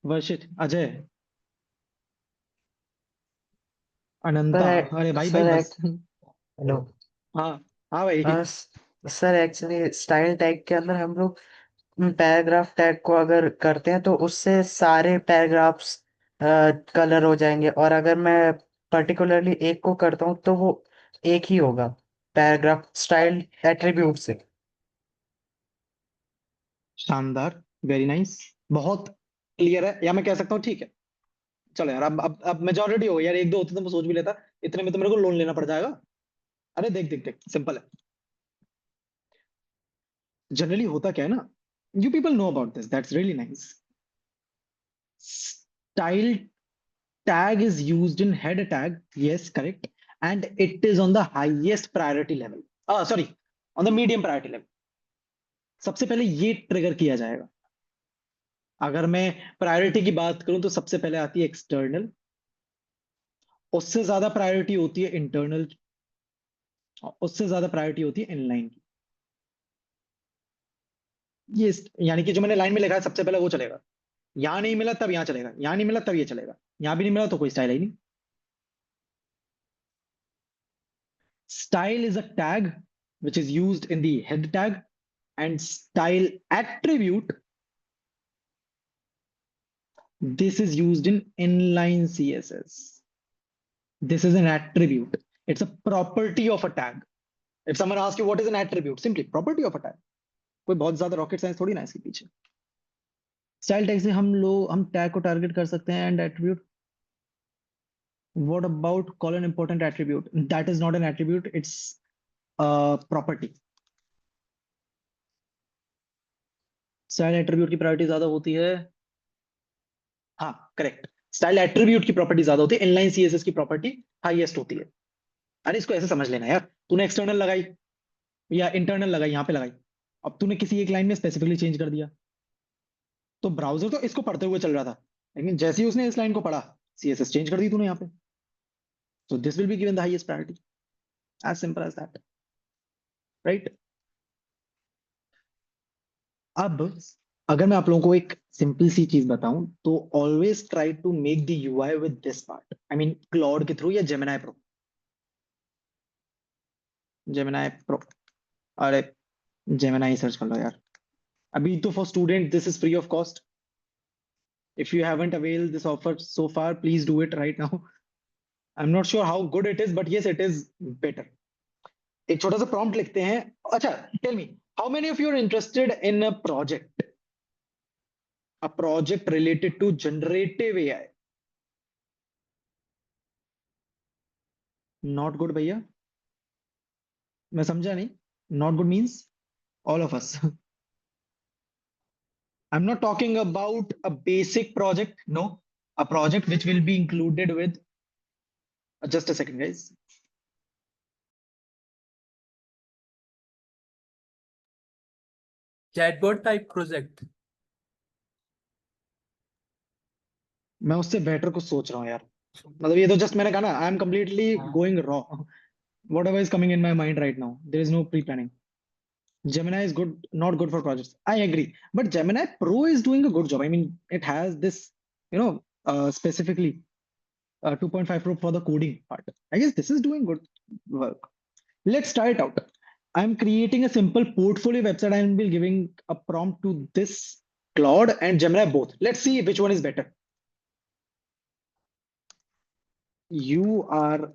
वर्षित, अजय, अनंता. अरे भाई भाई सर बस. हेलो। हाँ हाँ भाई. सर एक्चुअली स्टाइल टैग के अंदर हम लोग पैराग्राफ टैग को अगर करते हैं तो उससे सारे पैराग्राफ्स कलर हो जाएंगे, और अगर मैं पर्टिकुलरली एक को करता हूँ तो वो एक ही होगा पैराग्राफ स्टाइल एट्रीब्यूट से। शानदार, वेरी नाइस, बहुत क्लियर है, या मैं कह सकता हूँ ठीक है. चलो यार, अब मेजोरिटी हो गई यार. एक दो होते तो मैं सोच भी लेता, इतने में तो मेरे को लोन लेना पड़ जाएगा. अरे देख देख देख, सिंपल है. जनरली होता क्या है ना, you people know about this, that's really nice. Style tag is used in head tag, yes correct, and it is on the highest priority level, sorry, on the medium priority level. सबसे पहले ये trigger किया जाएगा. अगर मैं priority की बात करूं तो सबसे पहले आती है एक्सटर्नल, उससे ज्यादा प्रायोरिटी होती है इंटरनल, उससे ज्यादा प्रायोरिटी होती है इनलाइन की. ये यानी कि जो मैंने लाइन में लिखा है सबसे पहले वो चलेगा. यहां नहीं मिला तब यहां चलेगा, यहां नहीं मिला तब ये चलेगा, यहां भी नहीं मिला तो कोई स्टाइल ही नहीं. Style is a tag which is used in the head tag, and style attribute, this is used in inline CSS. This is an attribute. It's a property of a tag. If someone asks you what is an attribute, simply property of a tag. कोई बहुत ज्यादा rocket science थोड़ी ना इसके पीछे. Style tag से हम tag को टारगेट कर सकते हैं, and attribute. What about call an important attribute? That is not an attribute, it's a property. Style attribute की प्रायोरिटी ज्यादा होती है. हाँ करेक्ट, स्टाइल एट्रीब्यूट की प्रॉपर्टी ज्यादा होती है, इनलाइन सीएसएस की प्रॉपर्टी हाईएस्ट होती है. अरे इसको ऐसे समझ लेना यार, तूने एक्सटर्नल लगाई या इंटरनल लगाई, यहाँ पे लगाई, अब तूने किसी एक लाइन में स्पेसिफिकली चेंज कर दिया, तो ब्राउजर तो इसको पढ़ते हुए चल रहा था, लेकिन जैसे ही उसने इस लाइन को पढ़ा, सीएसएस चेंज कर दी तूने यहाँ पे. So this will be given the highest priority, as simple as that, right. अब अगर मैं आप लोगों को एक सिंपल सी चीज बताऊं तो always try to make the UI with this part, I mean Claude के थ्रू या जेमिनाई प्रो. जेमिनाई प्रो, अरे जेमिनाई सर्च कर लो यार. अभी तो for student this is free of cost. If you haven't avail this offer so far, please do it right now. I am not sure how good it is, but yes it is better. एक छोटा सा prompt लिखते हैं. अच्छा tell me, how many of you are interested in a project, a project related to generative AI? Not good भैया, मैं समझा नहीं. Not good means all of us. I'm not talking about a basic project, no, a project which will be included with, just a second guys. Chatbot type project. मैं उससे better कुछ सोच रहा हूँ यार. मतलब ये तो जस्ट मैंने कहा ना, I am completely going raw. Whatever is coming in my mind right now, there is no pre-planning. Gemini is good, not good for projects. I agree, but Gemini Pro is doing a good job. I mean, it has this, specifically 2.5 Pro for the coding part. I guess this is doing good work. Let's try it out. I'm creating a simple portfolio website and will giving a prompt to this Claude and Gemini both. Let's see which one is better. You are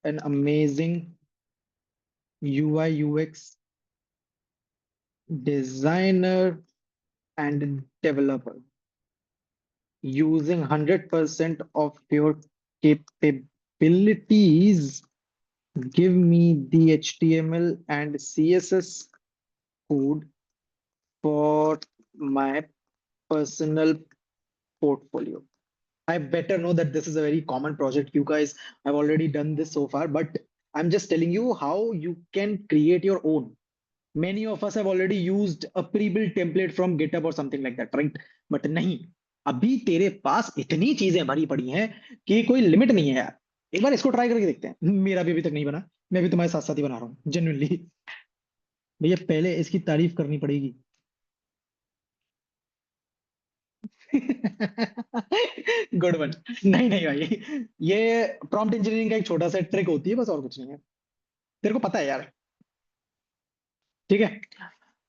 an amazing UI UX designer and developer using 100% of your capabilities. Give me the HTML and CSS code for my personal portfolio. I better know that this is a very common project. You guys have already done this so far, but I'm just telling you how you can create your own. Many of us have already used a pre-built template from GitHub or something like that, right? But नहीं, अभी तेरे पास इतनी चीजें भरी पड़ी हैं कि कोई लिमिट नहीं है यार. एक बार इसको ट्राई करके देखते हैं. मेरा भी अभी तक नहीं बना. मैं भी तुम्हारे साथ साथ ही बना रहा हूँ, जेन्युइनली. भैया पहले इसकी तारीफ करनी पड़ेगी. Good one. नहीं नहीं भाई, ये प्रॉम्प्ट इंजीनियरिंग का एक छोटा सा ट्रिक होती है बस, और कुछ नहीं है. तेरे को पता है यार. ठीक है.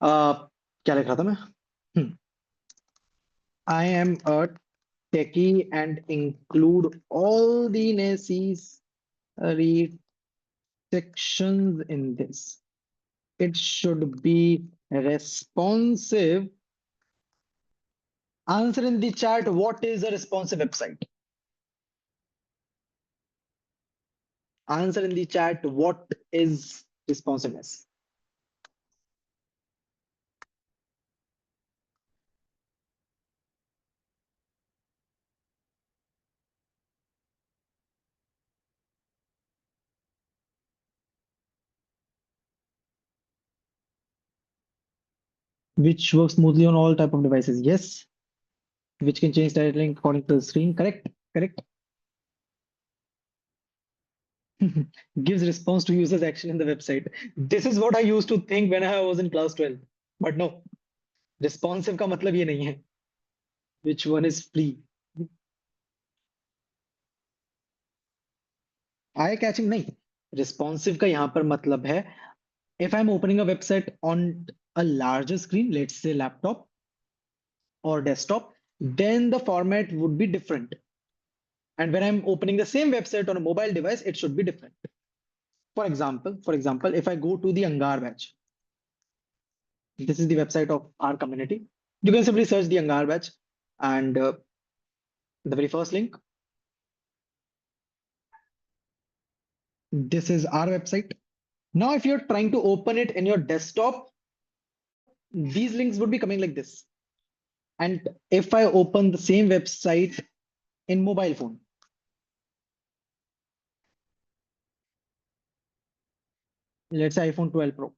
क्या लिख रहा था मैं? I am a techie and include all the necessary sections in this. It should be responsive. Answer in the chat, what is a responsive website? Answer in the chat, what is responsiveness? Which works smoothly on all type of devices. Yes. Which can change titling according to the screen. Correct. Correct. Gives response to users action in the website. This is what I used to think when I was in class 12. But no. Responsive का मतलब ये नहीं है. Which one is free? Eye catching नहीं. Responsive का यहाँ पर मतलब है, if I'm opening a website on a larger screen, let's say laptop or desktop, then the format would be different. And when I'm opening the same website on a mobile device, it should be different. For example, if I go to the Angar batch, this is the website of our community. You can simply search the Angar batch and the very first link. This is our website. Now, if you're trying to open it in your desktop, these links would be coming like this. And if I open the same website in mobile phone, let's say iPhone 12 Pro,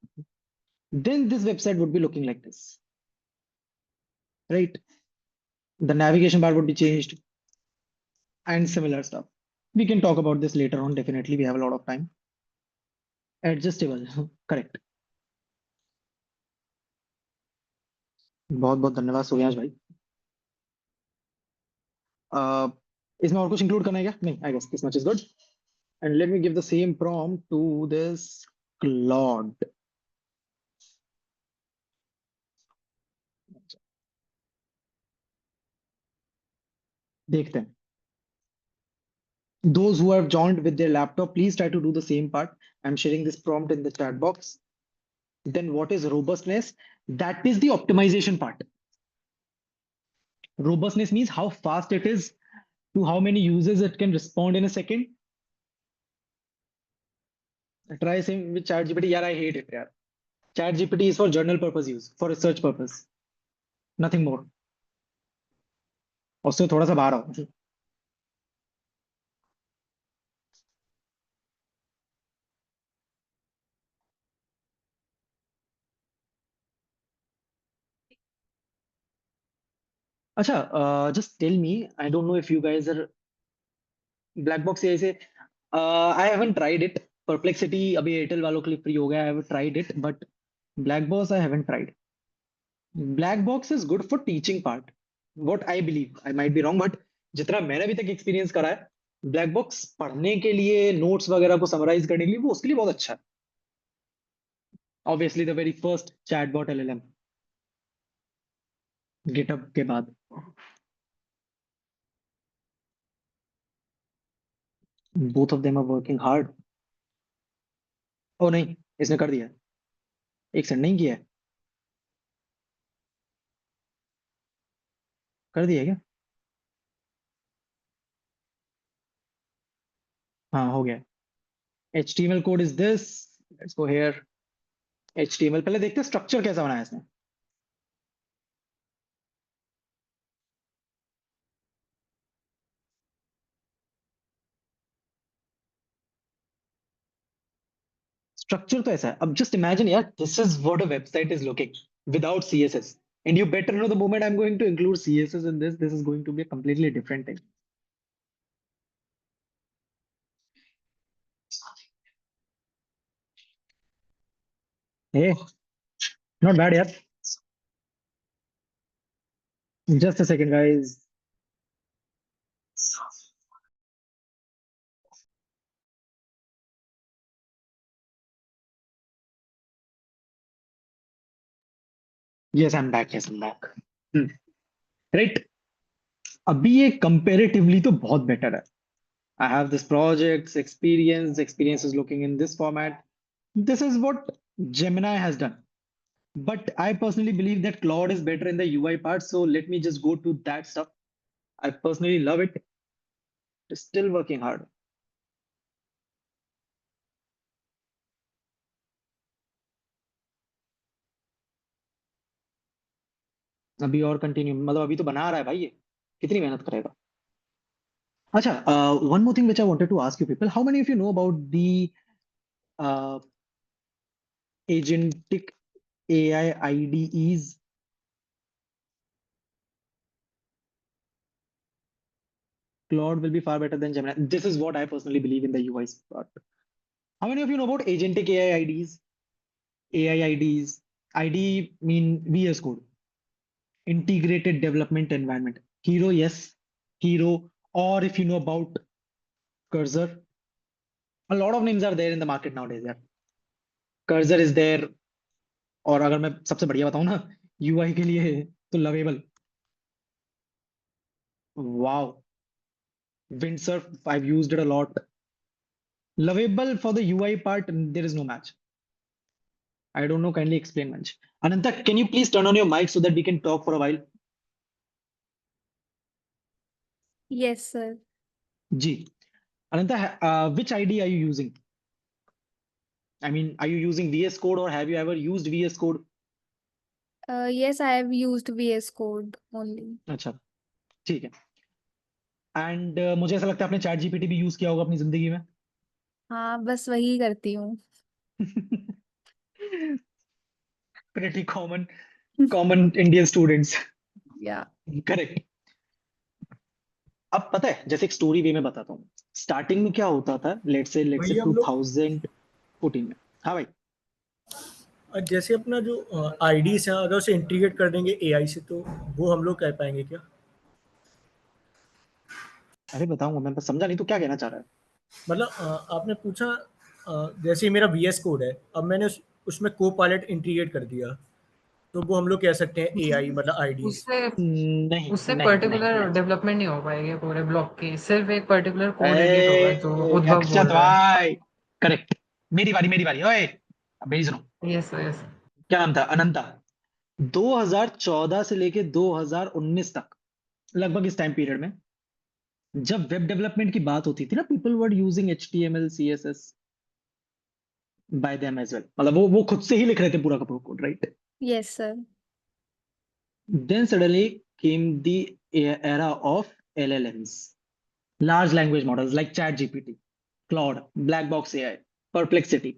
then this website would be looking like this, right? The navigation bar would be changed and similar stuff. We can talk about this later on. Definitely, we have a lot of time. Adjustable, correct. बहुत बहुत धन्यवाद सूर्यांश भाई. इसमें और कुछ include करना है क्या? नहीं, I guess this much is good. And let me give the same prompt to this Claude. देखते हैं. Those who have joined with their laptop, please try to do the same part. I'm sharing this prompt in the chat box. Then what is robustness? That is the optimization part. Robustness means how fast it is, to how many users it can respond in a second. Try same with ChatGPT. Yeah, I hate it. Yeah. ChatGPT is for journal purpose use, for research purpose. Nothing more. उससे थोड़ा सा बाहर आओ. अच्छा, just tell me. I don't know if you guys are black box AI से. I haven't tried it. Perplexity अभी Airtel वालों के लिए फ्री हो गया. I haven't tried it, but black box I haven't tried. Black box is good for teaching part. What I believe, I might be wrong, but जितना मैंने अभी तक एक्सपीरियंस करा है, ब्लैक बॉक्स पढ़ने के लिए, नोट्स वगैरह को समराइज करने के लिए, वो उसके लिए बहुत अच्छा है. Obviously the very first chatbot LLM GitHub के बाद. Both of them are working hard. Oh नहीं, इसने कर दिया है. एक सेकंड, नहीं किया है. कर दिया है क्या? हाँ, हो गया. HTML code is this. Let's go here. HTML पहले देखते हैं स्ट्रक्चर कैसा बनाया है इसने. स्ट्रक्चर तो ऐसा है. अब जस्ट इमेजिन यार, this is what a website is looking without CSS. And you better know the moment I'm going to include CSS in this is going to be a completely different thing. Hey, not bad, yaar. Just a second, guys. Yes, I'm back. Yes, I'm back. Right. अभी ये comparatively तो बहुत better है. I have this projects experience. Experience is looking in this format. This is what Gemini has done. But I personally believe that Claude is better in the UI part. So let me just go to that stuff. I personally love it. It's still working hard. अभी और continue, मतलब अभी तो बना रहा है भाई ये. कितनी मेहनत करेगा. अच्छा, one more thing which I wanted to ask you people, how many of you know about the uh, agentic AI IDEs? Claude will be far better than Gemini. This is what I personally believe in the UI part. How many of you know about agentic AI IDEs? AI IDEs. IDE mean VS Code. Integrated Development Environment. Hero, yes. Hero. Or if you know about Cursor. A lot of names are there in the market nowadays. Yeah. Cursor is there. और अगर मैं सबसे बढ़िया बताऊं ना UI के लिए, तो Lovable. Wow. Windsurf, I've used it a lot. Lovable for the UI part, there is no match. I don't know, kindly explain, Manch. Ananta, can you please turn on your mic so that we can talk for a while? Yes, sir. Ji. Ananta, which ID are you using? I mean, are you using VS Code or have you ever used VS Code? Yes, I have used VS Code only. अच्छा, ठीक है. And मुझे ऐसा लगता है आपने chat GPT भी use किया होगा अपनी जिंदगी में. हाँ, बस वही करती हूँ. Pretty common Indian students. Yeah. Correct. अब पता है, जैसे एक स्टोरी वे में बताता हूँ. स्टार्टिंग में क्या होता था, लेट्स से वही हम लोग 2014 में. हाँ भाई. जैसे अपना जो आईडीज है, अगर उसे इंटीग्रेट कर देंगे एआई से तो वो हम लोग कर पाएंगे क्या? अरे बताऊंगा, मैं बस समझा नहीं तो क्या कहना चाह रहा है. मतलब आपने पूछा जैसे मेरा VS कोड है, अब मैंने उसमें को पायलट इंटीग्रेट कर दिया, तो वो हम लोग कह सकते हैं एआई मतलब आईडीज. उससे नहीं उससे नहीं पर्टिकुलर नहीं. डेवलपमेंट नहीं हो पाएगी पूरे ब्लॉक की, सिर्फ एक पर्टिकुलर कोड एडिट होगा जो उद्भव अक्षत बोल रहा है. भाई, करेक्ट. मेरी बारी. ओए, अब मेरी सुनो. Yes yes. क्या नाम था, अनंता. 2014 से लेके 2019 तक, लगभग इस टाइम पीरियड में, जब वेब डेवलपमेंट की बात होती थी ना, people were using HTML CSS by them as well. मतलब वो खुद से ही लिख रहे थे पूरा का पूरा code, right. Yes, sir. Then suddenly came the era of LLMs, large language models like ChatGPT, Claude, Black Box AI, Perplexity.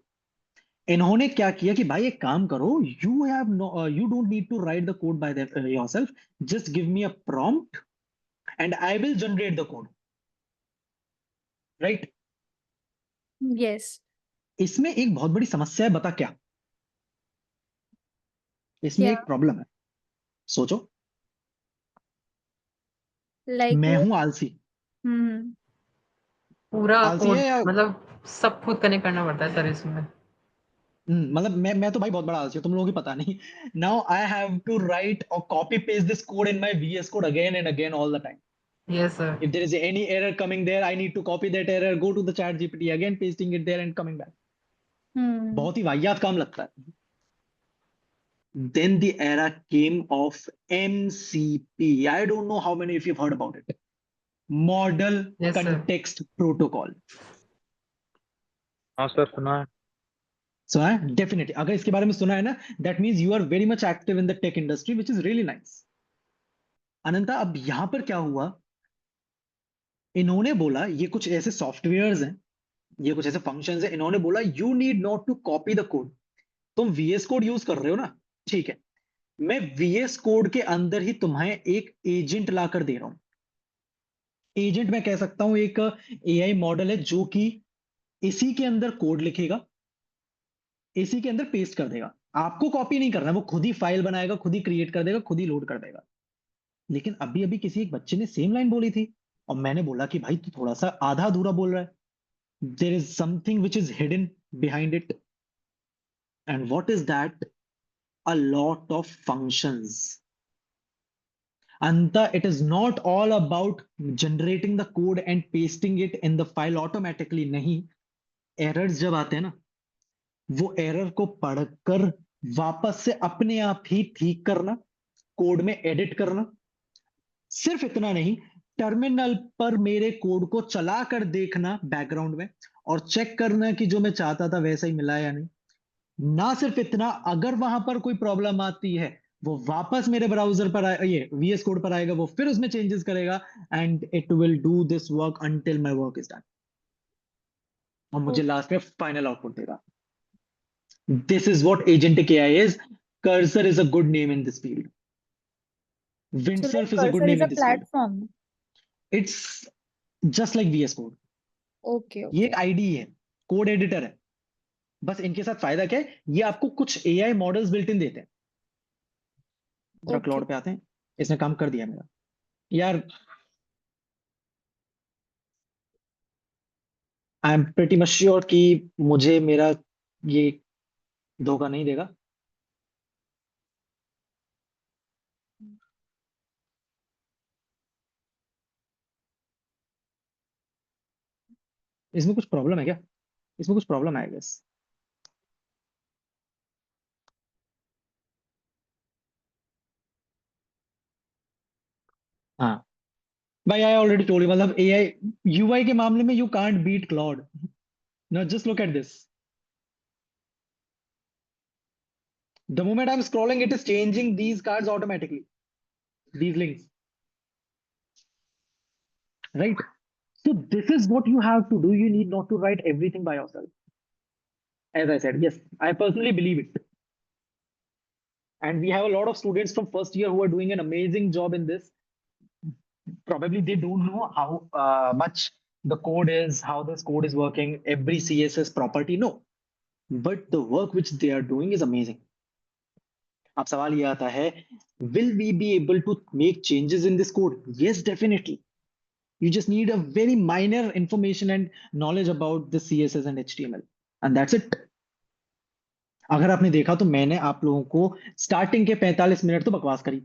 इन्होंने क्या किया कि भाई एक काम करो, you don't need to write the code by yourself, just give me a prompt and I will generate the code, right. Yes. इसमें एक बहुत बड़ी समस्या है, बता क्या. इसमें क्या? एक प्रॉब्लम है. सोचो. Like मैं वो. हूं आलसी. पूरा आलसी कोड है या मतलब सब खुद कनेक्ट करना पड़ता है सर इसमें. मतलब मैं तो भाई बहुत बड़ा आलसी हूँ, तुम लोगों की पता नहीं। Now I have to write और copy paste this code in my VS Code again and again all the time. Yes, sir. If there is any error coming there, I need to copy that error, go to the chat GPT again, pasting it there and coming back. बहुत ही वाहियात काम लगता है। Then the era came of MCP. I don't know how many of you have heard about it. Model Yes, sir. Context Protocol. हाँ sir सुना है। सुना है? Definitely. अगर इसके बारे में सुना है ना, that means you are very much active in the tech industry, which is really nice. अनंता, अब यहां पर क्या हुआ, इन्होंने बोला ये कुछ ऐसे सॉफ्टवेयर्स हैं, ये कुछ ऐसे फंक्शंस हैं, इन्होंने बोला you need not to copy the code. तुम VS Code यूज कर रहे हो ना, ठीक है, मैं VS Code के अंदर ही तुम्हें एक एजेंट लाकर दे रहा हूं। एजेंट मैं कह सकता हूं एक AI मॉडल है जो कि इसी के अंदर कोड लिखेगा, इसी के अंदर पेस्ट कर देगा। आपको कॉपी नहीं करना, वो खुद ही फाइल बनाएगा, खुद ही क्रिएट कर देगा, खुद ही लोड कर देगा। लेकिन अभी अभी किसी एक बच्चे ने सेम लाइन बोली थी और मैंने बोला कि भाई तू थोड़ा सा आधा अधूरा बोल रहा है, there is something which is hidden behind it. And what is that? A lot of functions. Anta, it is not all about generating the code and pasting it in the file automatically. नहीं, errors जब आते हैं ना, वो error को पढ़कर वापस से अपने आप ही ठीक करना, कोड में एडिट करना। सिर्फ इतना नहीं, टर्मिनल पर मेरे कोड को चला कर देखना बैकग्राउंड में और चेक करना कि जो मैं चाहता था वैसा ही मिला या नहीं। ना सिर्फ इतना, अगर वहां पर कोई प्रॉब्लम आती है, वो वापस मेरे ब्राउजर पर ये VS Code पर आएगा, वो फिर उसमें चेंजेस करेगा and it will do this work until my work is done, और मुझे लास्ट में फाइनल आउटपुट देगा। This is what agentic AI is. Cursor is a good name in this field. So like Windsurf is a good Cursor is name a in this field. platform. It's just like VS Code. Okay, ये एक okay. IDE है, code editor है। बस इनके साथ फायदा क्या है, ये आपको कुछ AI मॉडल्स बिल्ट इन देते हैं। जरा Okay. क्लाउड पे आते हैं, इसने काम कर दिया मेरा यार। I am pretty much sure कि मुझे मेरा ये धोखा नहीं देगा। इसमें कुछ प्रॉब्लम है क्या? इसमें कुछ प्रॉब्लम है बस। हाँ भाई, आई ऑलरेडी टोल्ड यू, मतलब AI UI के मामले में you can't beat Claude. Now just look at this, the moment I am scrolling it is changing these cards automatically, these links, right? So this is what you have to do. You need not to write everything by yourself. As I said, yes, I personally believe it. And we have a lot of students from first year who are doing an amazing job in this. Probably they don't know how much the code is, how this code is working, every CSS property, no. But the work which they are doing is amazing. अब सवाल ये आता है, will we be able to make changes in this code? Yes, definitely. You just need a very minor information and knowledge about the CSS and HTML. And that's it. अगर आपने देखा तो मैंने आप लोगों को स्टार्टिंग के 45 मिनट तो बकवास करी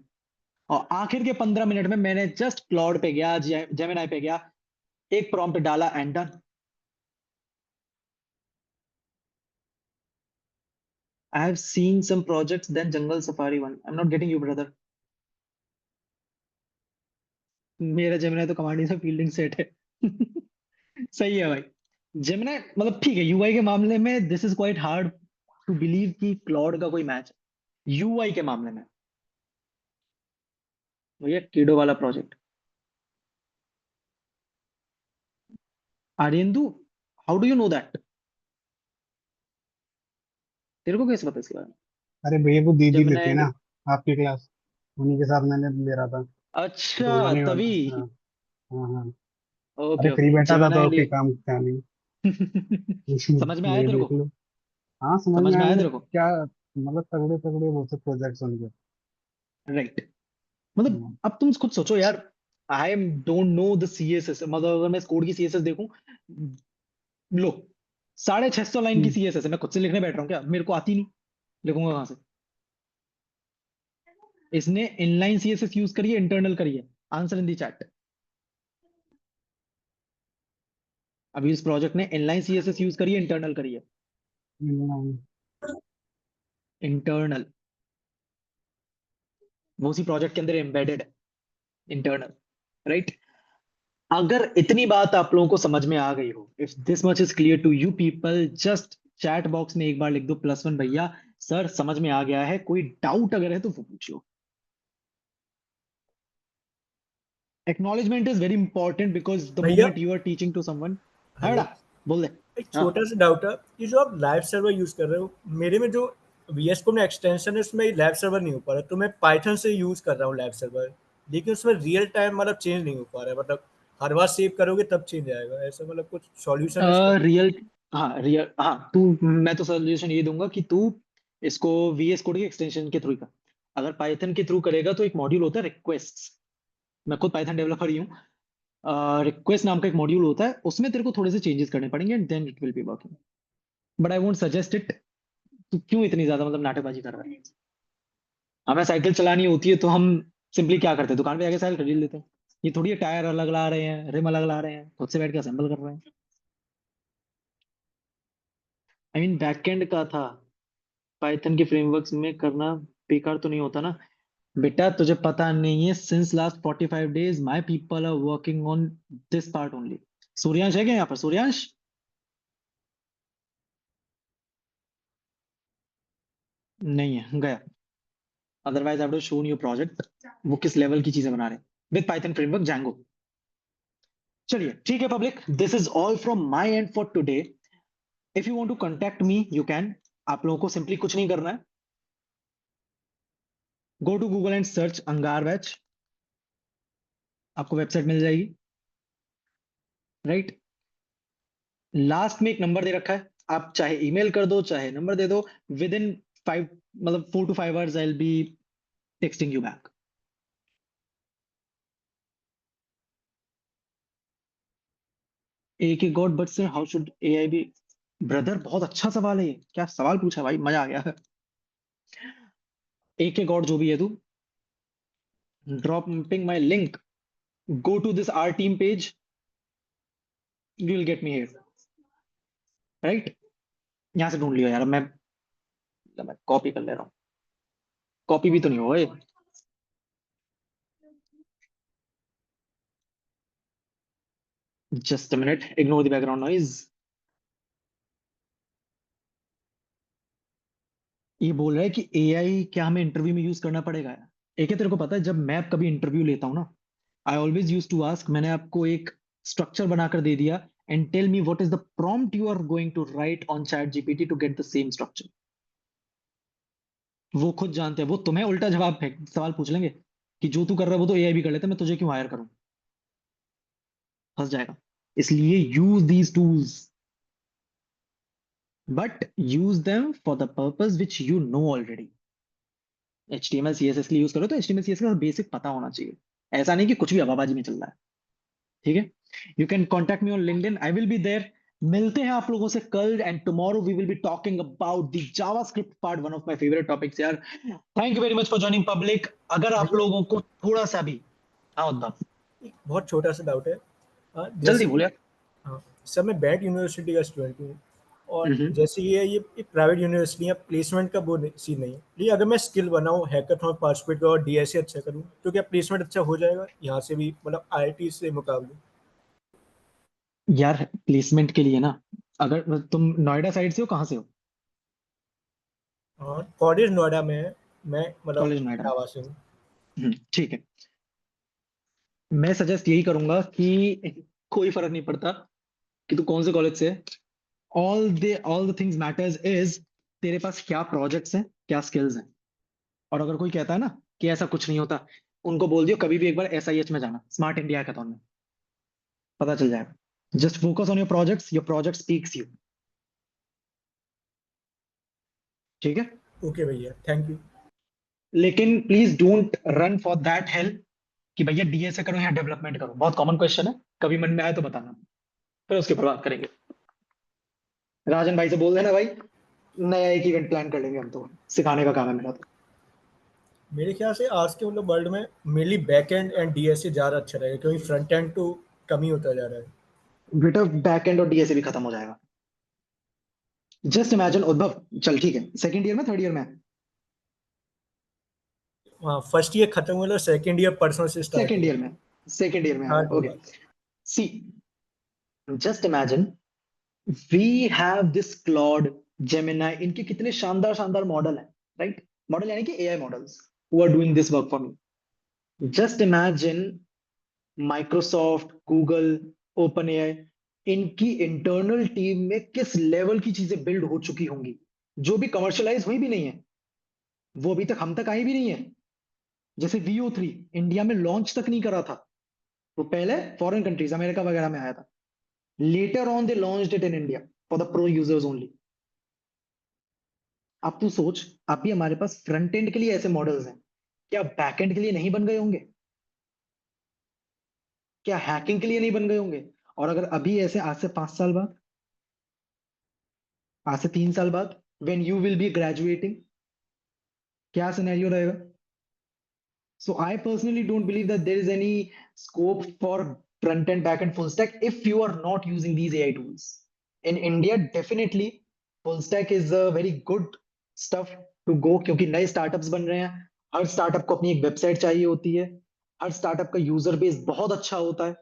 और आखिर के 15 मिनट में मैंने जस्ट क्लाउड पे गया, जेमिनाई पे गया, एक प्रॉम्प्ट डाला and done. I have seen some projects than Jungle Safari one. I'm not getting you, brother. मेरा जेमिनाई तो कमांड से फील्डिंग सेट है। सही है भाई। जेमिनाई मतलब ठीक है, यूआई के मामले में this is quite hard to believe कि क्लाउड का कोई मैच है यूआई के मामले में। भैया कीडो वाला project, Aryandu, how do you know that? तेरे को कैसे पता इसके बारे में? अरे भैया वो दीदी लेती जेमिनाई है ना आपकी क्लास, उन्हीं के साथ मैंने ले रहा था, अच्छा दोनों वाला। तभी। हाँ हाँ हाँ। ओके अरे फ्री ओके, बैठा था तो जेमिनाई कोई काम था नहीं। समझ में आया ये तेरे देख को? लो। हाँ समझ समझ में में आया आया मतलब तेरे को? क्या, मतलब तगड़े तगड़े बहुत से प्रोजेक्ट्स होंगे। राइट, मतलब अब तुम खुद सोचो यार, I am don't know the CSS, मतलब अगर मैं इस कोड की CSS देखूं, लो 650 लाइन की हम्म, सीएसएस है, मैं खुद से लिखने बैठ रहा हूँ क्या? मेरे को आती नहीं, लिखूंगा कहाँ से? इसने इनलाइन सीएसएस यूज करी है, इंटरनल करी है? Answer in the chat. अभी इस प्रोजेक्ट ने इनलाइन सीएसएस यूज करी है, इंटरनल करी है? नहीं, इंटरनल। वो उसी प्रोजेक्ट के अंदर एम्बेडेड है, इंटरनल, राइट? अगर इतनी बात आप लोगों को समझ में आ गई हो, if this much is clear to you people, just chat box में एक बार लिख दो +1 भैया, सर समझ में आ गया है। कोई डाउट अगर है तो वो पूछो। Acknowledgement is very important because the भैया moment you are teaching to someone. हाँ हेलो, बेटा, बोल दे। एक हाँ, छोटा सा डाउट है, ये जो आप लाइव सर्वर यूज कर रहे हो, मेरे में जो VS Code में एक्सटेंशन है उसमें लाइव सर्वर नहीं हो पा रहा, तो मैं पाइथन से यूज कर रहा हूँ लाइव सर्वर, लेकिन उसमें रियल टाइम मतलब चेंज नहीं हो पा रहा है, मतलब हर बार सेव करोगे तब चेंज आएगा, ऐसा मतलब कुछ सॉल्यूशन है इसका? रियल, हाँ रियल, हाँ तू, मैं तो सजेशन ये दूंगा कि तू इसको VS कोड के एक्सटेंशन के थ्रू कर। अगर पाइथन के थ्रू करेगा तो एक मॉड्यूल होता है रिक्वेस्ट, मैं खुद पाइथन डेवलपर ही हूँ। रिक्वेस्ट नाम का एक मॉड्यूल होता है, उसमें तेरे को थोड़े से चेंजेस करने पड़ेंगे and then it will be working, but I won't suggest it. तू क्यों इतनी ज्यादा मतलब नाटकबाजी कर रहा है? हमें साइकिल चलानी होती है तो हम सिंपली क्या करते हैं, दुकान पे जाके साइकिल खरीद लेते हैं। ये थोड़ी है टायर अलग ला रहे हैं, रिम अलग ला रहे हैं, खुद से बैठ के असेंबल कर रहे हैं। आई मीन बैकएंड का था, पाइथन के फ्रेमवर्क्स में करना बेकार तो नहीं होता ना? बेटा तुझे पता नहीं है, since last 45 days my people are working on this part only. Suryansh है क्या यहाँ पर? सूर्यांश नहीं है, गया। Otherwise I would shown your project, वो किस लेवल की चीजें बना रहे हैं विद पाइथन फ्रेमवर्क जैंगो। चलिए ठीक है public, this is all from my end for today. If you want to contact me you can. आप लोगों को सिंपली कुछ नहीं करना है, go to Google and search Angaar batch, आपको वेबसाइट मिल जाएगी, राइट? लास्ट में एक नंबर दे रखा है, आप चाहे ईमेल कर दो चाहे नंबर दे दो, विद इन 5 मतलब 4 to 5 hours I will be texting you back. एक god, but sir how should AI be? Brother बहुत अच्छा सवाल है ये, क्या सवाल पूछा भाई, मजा आ गया। एक गॉड जो भी है तू, dropping my link, go to this our team page, you will get me here, right? यहाँ से ढूंढ लियो यार, मैं कॉपी कर ले रहा हूँ, कॉपी भी तो नहीं हुआ ये। Just a minute, ignore the background noise. ये बोल रहा है कि AI क्या हमें इंटरव्यू में यूज करना पड़ेगा? एक है, तेरे को पता है जब मैं कभी इंटरव्यू लेता हूँ ना, I always use to ask, मैंने आपको एक स्ट्रक्चर बनाकर दे दिया, and tell me what is the prompt you are going to write on ChatGPT to get the same structure. वो खुद जानते हैं, वो तुम्हें उल्टा जवाब फेंक सवाल पूछ लेंगे कि जो तू कर रहा है वो तो AI भी कर लेता है, मैं तुझे क्यों हायर करूं? फंस जाएगा। इसलिए use these tools, but use them for the purpose which you know already. HTML CSS के लिए यूज करो तो HTML CSS का बेसिक पता होना चाहिए, ऐसा नहीं कि कुछ भी हवाबाजी में चल रहा है। ठीक है, you can contact me on LinkedIn, I will be there. मिलते हैं आप लोगों से कल, and tomorrow we will be talking about the JavaScript part, one of my favourite topics यार। Thank you very much for joining public. अगर आप भैया लोगों को थोड़ा सा भी, हाँ उद्धव, एक बहुत छोटा सा डाउट है, जल्दी जैसे कि बोलिए। हाँ सर, मैं बैंक यूनिवर्सिटी का स्टूडेंट हूँ, और हम्म। जैसे ये प्राइवेट यूनिवर्सिटी है, प्लेसमेंट का वो सीन नहीं है, लेकिन अगर मैं स्किल बनाऊँ, हैकाथॉन में पार्टिसिपेट करूँ और DSA अच्छा करूँ, तो क्या प्लेसमेंट अच्छा हो जाएगा यहाँ से भी, मतलब IIT से मुकाबले? यार प्लेसमेंट के लिए ना, अगर तुम नोएडा साइड से हो, कहाँ से हो? और कॉलेज नोएडा में है, मैं मतलब कॉलेज नोएडा में। इटावा से हूँ। ठीक है, मैं सजेस्ट यही करूंगा कि कोई फर्क नहीं पड़ता कि तू कौन से कॉलेज से है, all the things matters is तेरे पास क्या प्रोजेक्ट्स हैं, क्या स्किल्स हैं। और अगर कोई कहता है ना कि ऐसा कुछ नहीं होता, उनको बोल दियो कभी भी एक बार SIH में जाना, स्मार्ट इंडिया हैकाथॉन में, पता चल जाएगा। Just focus on your project speaks you. ठीक है, ओके भैया, थैंक यू। लेकिन please don't run for that help कि भैया DSA करो या डेवलपमेंट करो, बहुत कॉमन क्वेश्चन है, कभी मन में आए तो बताना, फिर उसके बाद बात करेंगे। राजन भाई से बोल देना भाई, नया एक इवेंट प्लान कर लेंगे हम, तो सिखाने का काम है मेरा तो। मेरे ख्याल से आज के मतलब वर्ल्ड में mainly back and and DSA ज़्यादा अच्छा रहेगा, क्योंकि फ्रंट एंड तो कम ही होता जा रहा है। बेटा बैक एंड और डीएसए भी खत्म हो जाएगा। जस्ट इमेजिन उद्भव, चल ठीक है, सेकंड ईयर में थर्ड ईयर में? हाँ, फर्स्ट ईयर खत्म हुआ, सेकंड ईयर परसों से स्टार्ट सेकंड हुआ। ईयर में, सेकंड ईयर में आ हाँ, रहा है। Okay, see just imagine we have this Claude, Gemini, इनके कितने शानदार शानदार मॉडल हैं, राइट? मॉडल यानी कि AI models who are doing this work for me. Just imagine Microsoft, Google, OpenAI, इनकी इंटरनल टीम में किस लेवल की चीजें बिल्ड हो चुकी होंगी, जो भी कमर्शियलाइज हुई भी नहीं है, वो अभी तक हम तक आई भी नहीं है। जैसे VO3 इंडिया में लॉन्च तक नहीं करा था, वो पहले फॉरेन कंट्रीज, अमेरिका वगैरह में आया था। Later on they launched it in India for the pro users only. अब तू सोच, अभी हमारे पास फ्रंट एंड के लिए ऐसे मॉडल्स हैं, क्या बैक एंड के लिए नहीं बन गए होंगे? क्या हैकिंग के लिए नहीं बन गए होंगे? और अगर अभी ऐसे आज से 5 साल बाद, आज से 3 साल बाद, when you will be graduating, क्या सिनेरियो रहेगा? So I personally don't believe that there is any scope for front end, back end, full stack if you are not using these AI tools. In India, definitely full stack is a very good stuff to go, क्योंकि नए startups बन रहे हैं। हर startup को अपनी एक website चाहिए होती है, हर स्टार्टअप का यूजर बेस बहुत अच्छा होता है।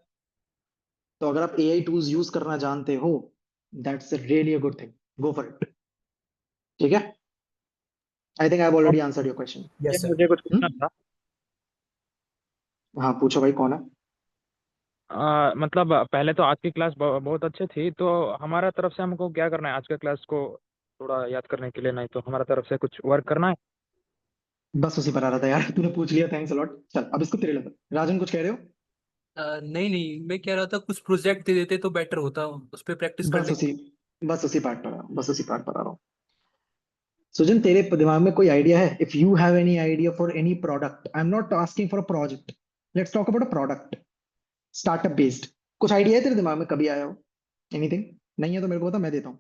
तो अगर आप AI टूल्स यूज करना जानते हो, that's really a good thing, go for it. ठीक है, आई थिंक आई हैव और already answered your question. Yes sir. मुझे कुछ पूछना था। हाँ पूछो भाई, कौन है? मतलब पहले तो आज की क्लास बहुत अच्छी थी, तो हमारा तरफ से हमको क्या करना है आज के क्लास को थोड़ा याद करने के लिए, नहीं तो हमारा तरफ से कुछ वर्क करना है। बस उसी पर आ रहा था यार, तूने पूछ लिया, थैंक्स अलॉट। चल अब इसको तेरे लेवल। राजन कुछ कह रहे हो? नहीं नहीं, मैं कह रहा था कुछ प्रोजेक्ट दे देते तो बेटर होता, उस पर प्रैक्टिस कर बस लेते। उसी बस उसी पार्ट पर आ रहा हूँ, बस उसी पार्ट पर आ रहा हूँ। सुजन, तेरे दिमाग में कोई आइडिया है? If you have any idea for any product, I am not asking for a project, let's talk about a product, startup based. कुछ आइडिया है तेरे दिमाग में, कभी आया हो? एनीथिंग? नहीं है तो मेरे को बता, मैं देता हूँ।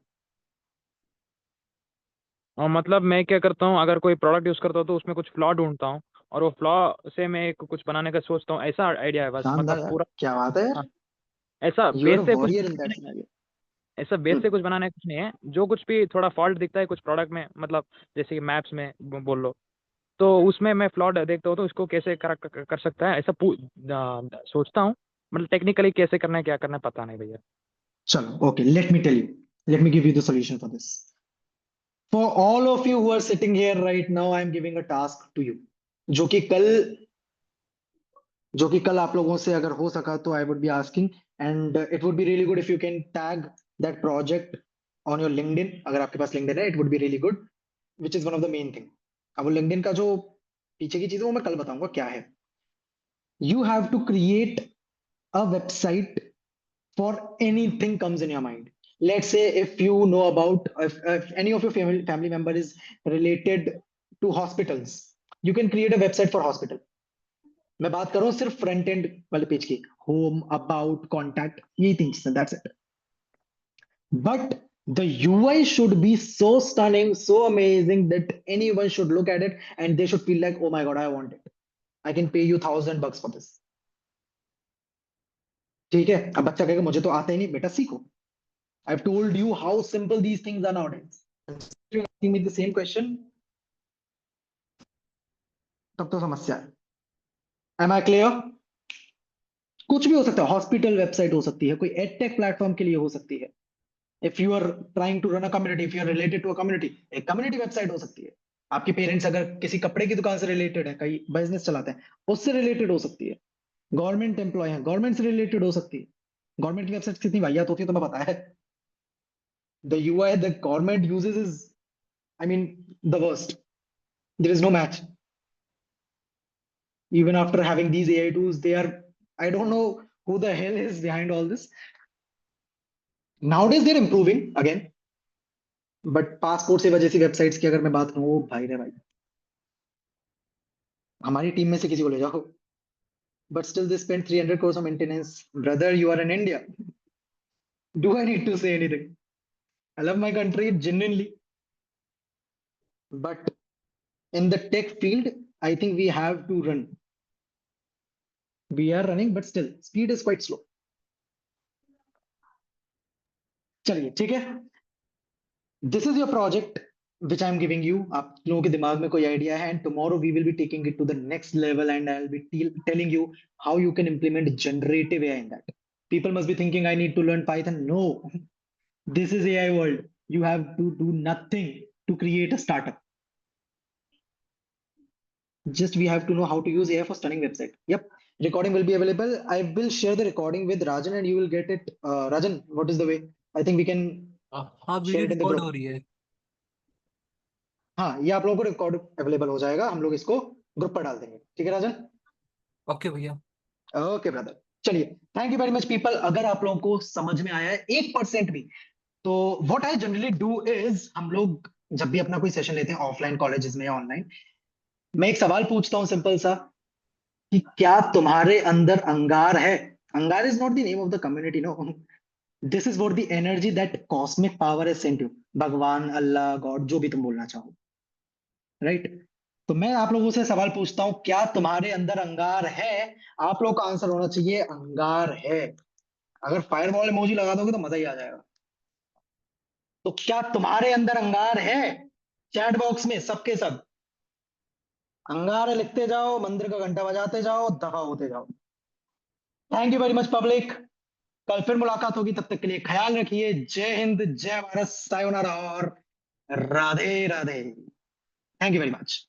और मतलब मैं क्या करता हूँ, अगर कोई प्रोडक्ट यूज़ करता हूँ तो उसमें कुछ फ्लॉ ढूंढता हूँ, और वो फ्लॉ से मैं कुछ बनाने का सोचता हूँ। ऐसा आइडिया है बस, शानदार मतलब यार, पूरा। क्या बात है हाँ, यार, ऐसा यू आर बेस अ से कुछ वॉरियर इन बनाने दैट नहीं, सिनेरियो। ऐसा बेस से कुछ बनाने कुछ नहीं है। जो कुछ भी थोड़ा फॉल्ट दिखता है कुछ प्रोडक्ट में, मतलब जैसे कि मैप्स में बोल लो, तो उसमें मैं फ्लॉट देखता हूँ, तो इसको कैसे कर सकता है, ऐसा सोचता हूँ। मतलब टेक्निकली कैसे करना है क्या करना है पता नहीं भैया। चलो okay, let me tell you, let me give you the solution for this. For all of you who are sitting here right now, I am giving a task to you, जो कि कल जो कि कल आप लोगों से अगर हो सका तो I would be asking, and it would be really good if you can tag that project on your LinkedIn. अगर आपके पास लिंक्डइन है, it would be really good, which is one of the main thing. अब वो LinkedIn का जो पीछे की चीज है वो मैं कल बताऊंगा क्या है। You have to create a website for anything comes in your mind. Let's say if you know about, if any of your family member is related to hospitals, you can create a website for hospital. मैं बात कर रहा हूँ सिर्फ front end वाले page की, home, about, contact, यही things हैं, that's it. But the UI should be so stunning, so amazing that anyone should look at it and they should feel like, oh my god, I want it. I can pay you $1,000 for this. ठीक है, अब बच्चा कहेगा मुझे तो आता ही नहीं, बेटा सीखो। I've told you how simple these things are nowadays. If you're asking me the same question, तब तो समस्या है। Am I clear? कुछ भी हो सकता है, हॉस्पिटल वेबसाइट हो सकती है, कोई एडटेक प्लेटफॉर्म के लिए हो सकती है। If you are trying to run a community, if you are related to a community, एक कम्युनिटी वेबसाइट हो सकती है। आपके पेरेंट्स अगर किसी कपड़े की दुकान से रिलेटेड है, कई बिजनेस चलाते हैं, उससे रिलेटेड हो सकती है। गवर्नमेंट एम्प्लॉय है, गवर्नमेंट से रिलेटेड हो सकती है। गवर्नमेंट की वेबसाइट कितनी वाहियात होती है तुम्हें पता है? The UI the government uses is, I mean, the worst. There is no match. Even after having these AI tools, they are, I don't know who the hell is behind all this. Nowadays they're improving again, but passport सेवा जैसी websites की अगर मैं बात करूं, ओ भाई रे भाई, हमारी टीम में से किसी को ले जाओ, but still they spend 300 crores of maintenance. Brother, you are in India. Do I need to say anything? I love my country genuinely, but in the tech field, I think we have to run. We are running, but still, speed is quite slow. चलिए ठीक है. This is your project which I am giving you. आप लोगों के दिमाग में कोई idea है, and tomorrow we will be taking it to the next level, and I'll be telling you how you can implement generative AI in that. People must be thinking I need to learn Python. No, this is AI world. You have to do nothing to create a startup. Just we have to know how to use AI for stunning website. Yep. Recording will be available. I will share the recording with Rajan and you will get it. Rajan, what is the way? I think we can हाँ, share video it in the record group. हो रही है। हाँ, ये आप लोगों को record available हो जाएगा. हम लोग इसको ग्रुप पर डाल देंगे. ठीक है राजन? ओके भैया। Okay brother. चलिए, thank you very much people. अगर आप लोगों को समझ में आया है 1% भी, तो what I generally do is, हम लोग जब भी अपना कोई सेशन लेते हैं ऑफलाइन कॉलेजेस में या ऑनलाइन, मैं एक सवाल पूछता हूँ सिंपल सा कि क्या तुम्हारे अंदर अंगार है? Angaar is not the name of the community, no. This is what the energy that cosmic power is sent you. भगवान, अल्लाह, गॉड, जो भी तुम बोलना चाहो, राइट? तो मैं आप लोगों से सवाल पूछता हूं, क्या तुम्हारे अंदर अंगार है? आप लोगों का आंसर होना चाहिए अंगार है. अगर फायरबॉल इमोजी लगा दोगे तो मजा ही आ जाएगा. तो क्या तुम्हारे अंदर अंगार है? चैट बॉक्स में सबके सब अंगार है लिखते जाओ, मंदिर का घंटा बजाते जाओ, दफा होते जाओ. Thank you very much public. कल फिर मुलाकात होगी, तब तक के लिए ख्याल रखिए. जय हिंद, जय भारत, सायोनारा और Radhe Radhe. Thank you very much.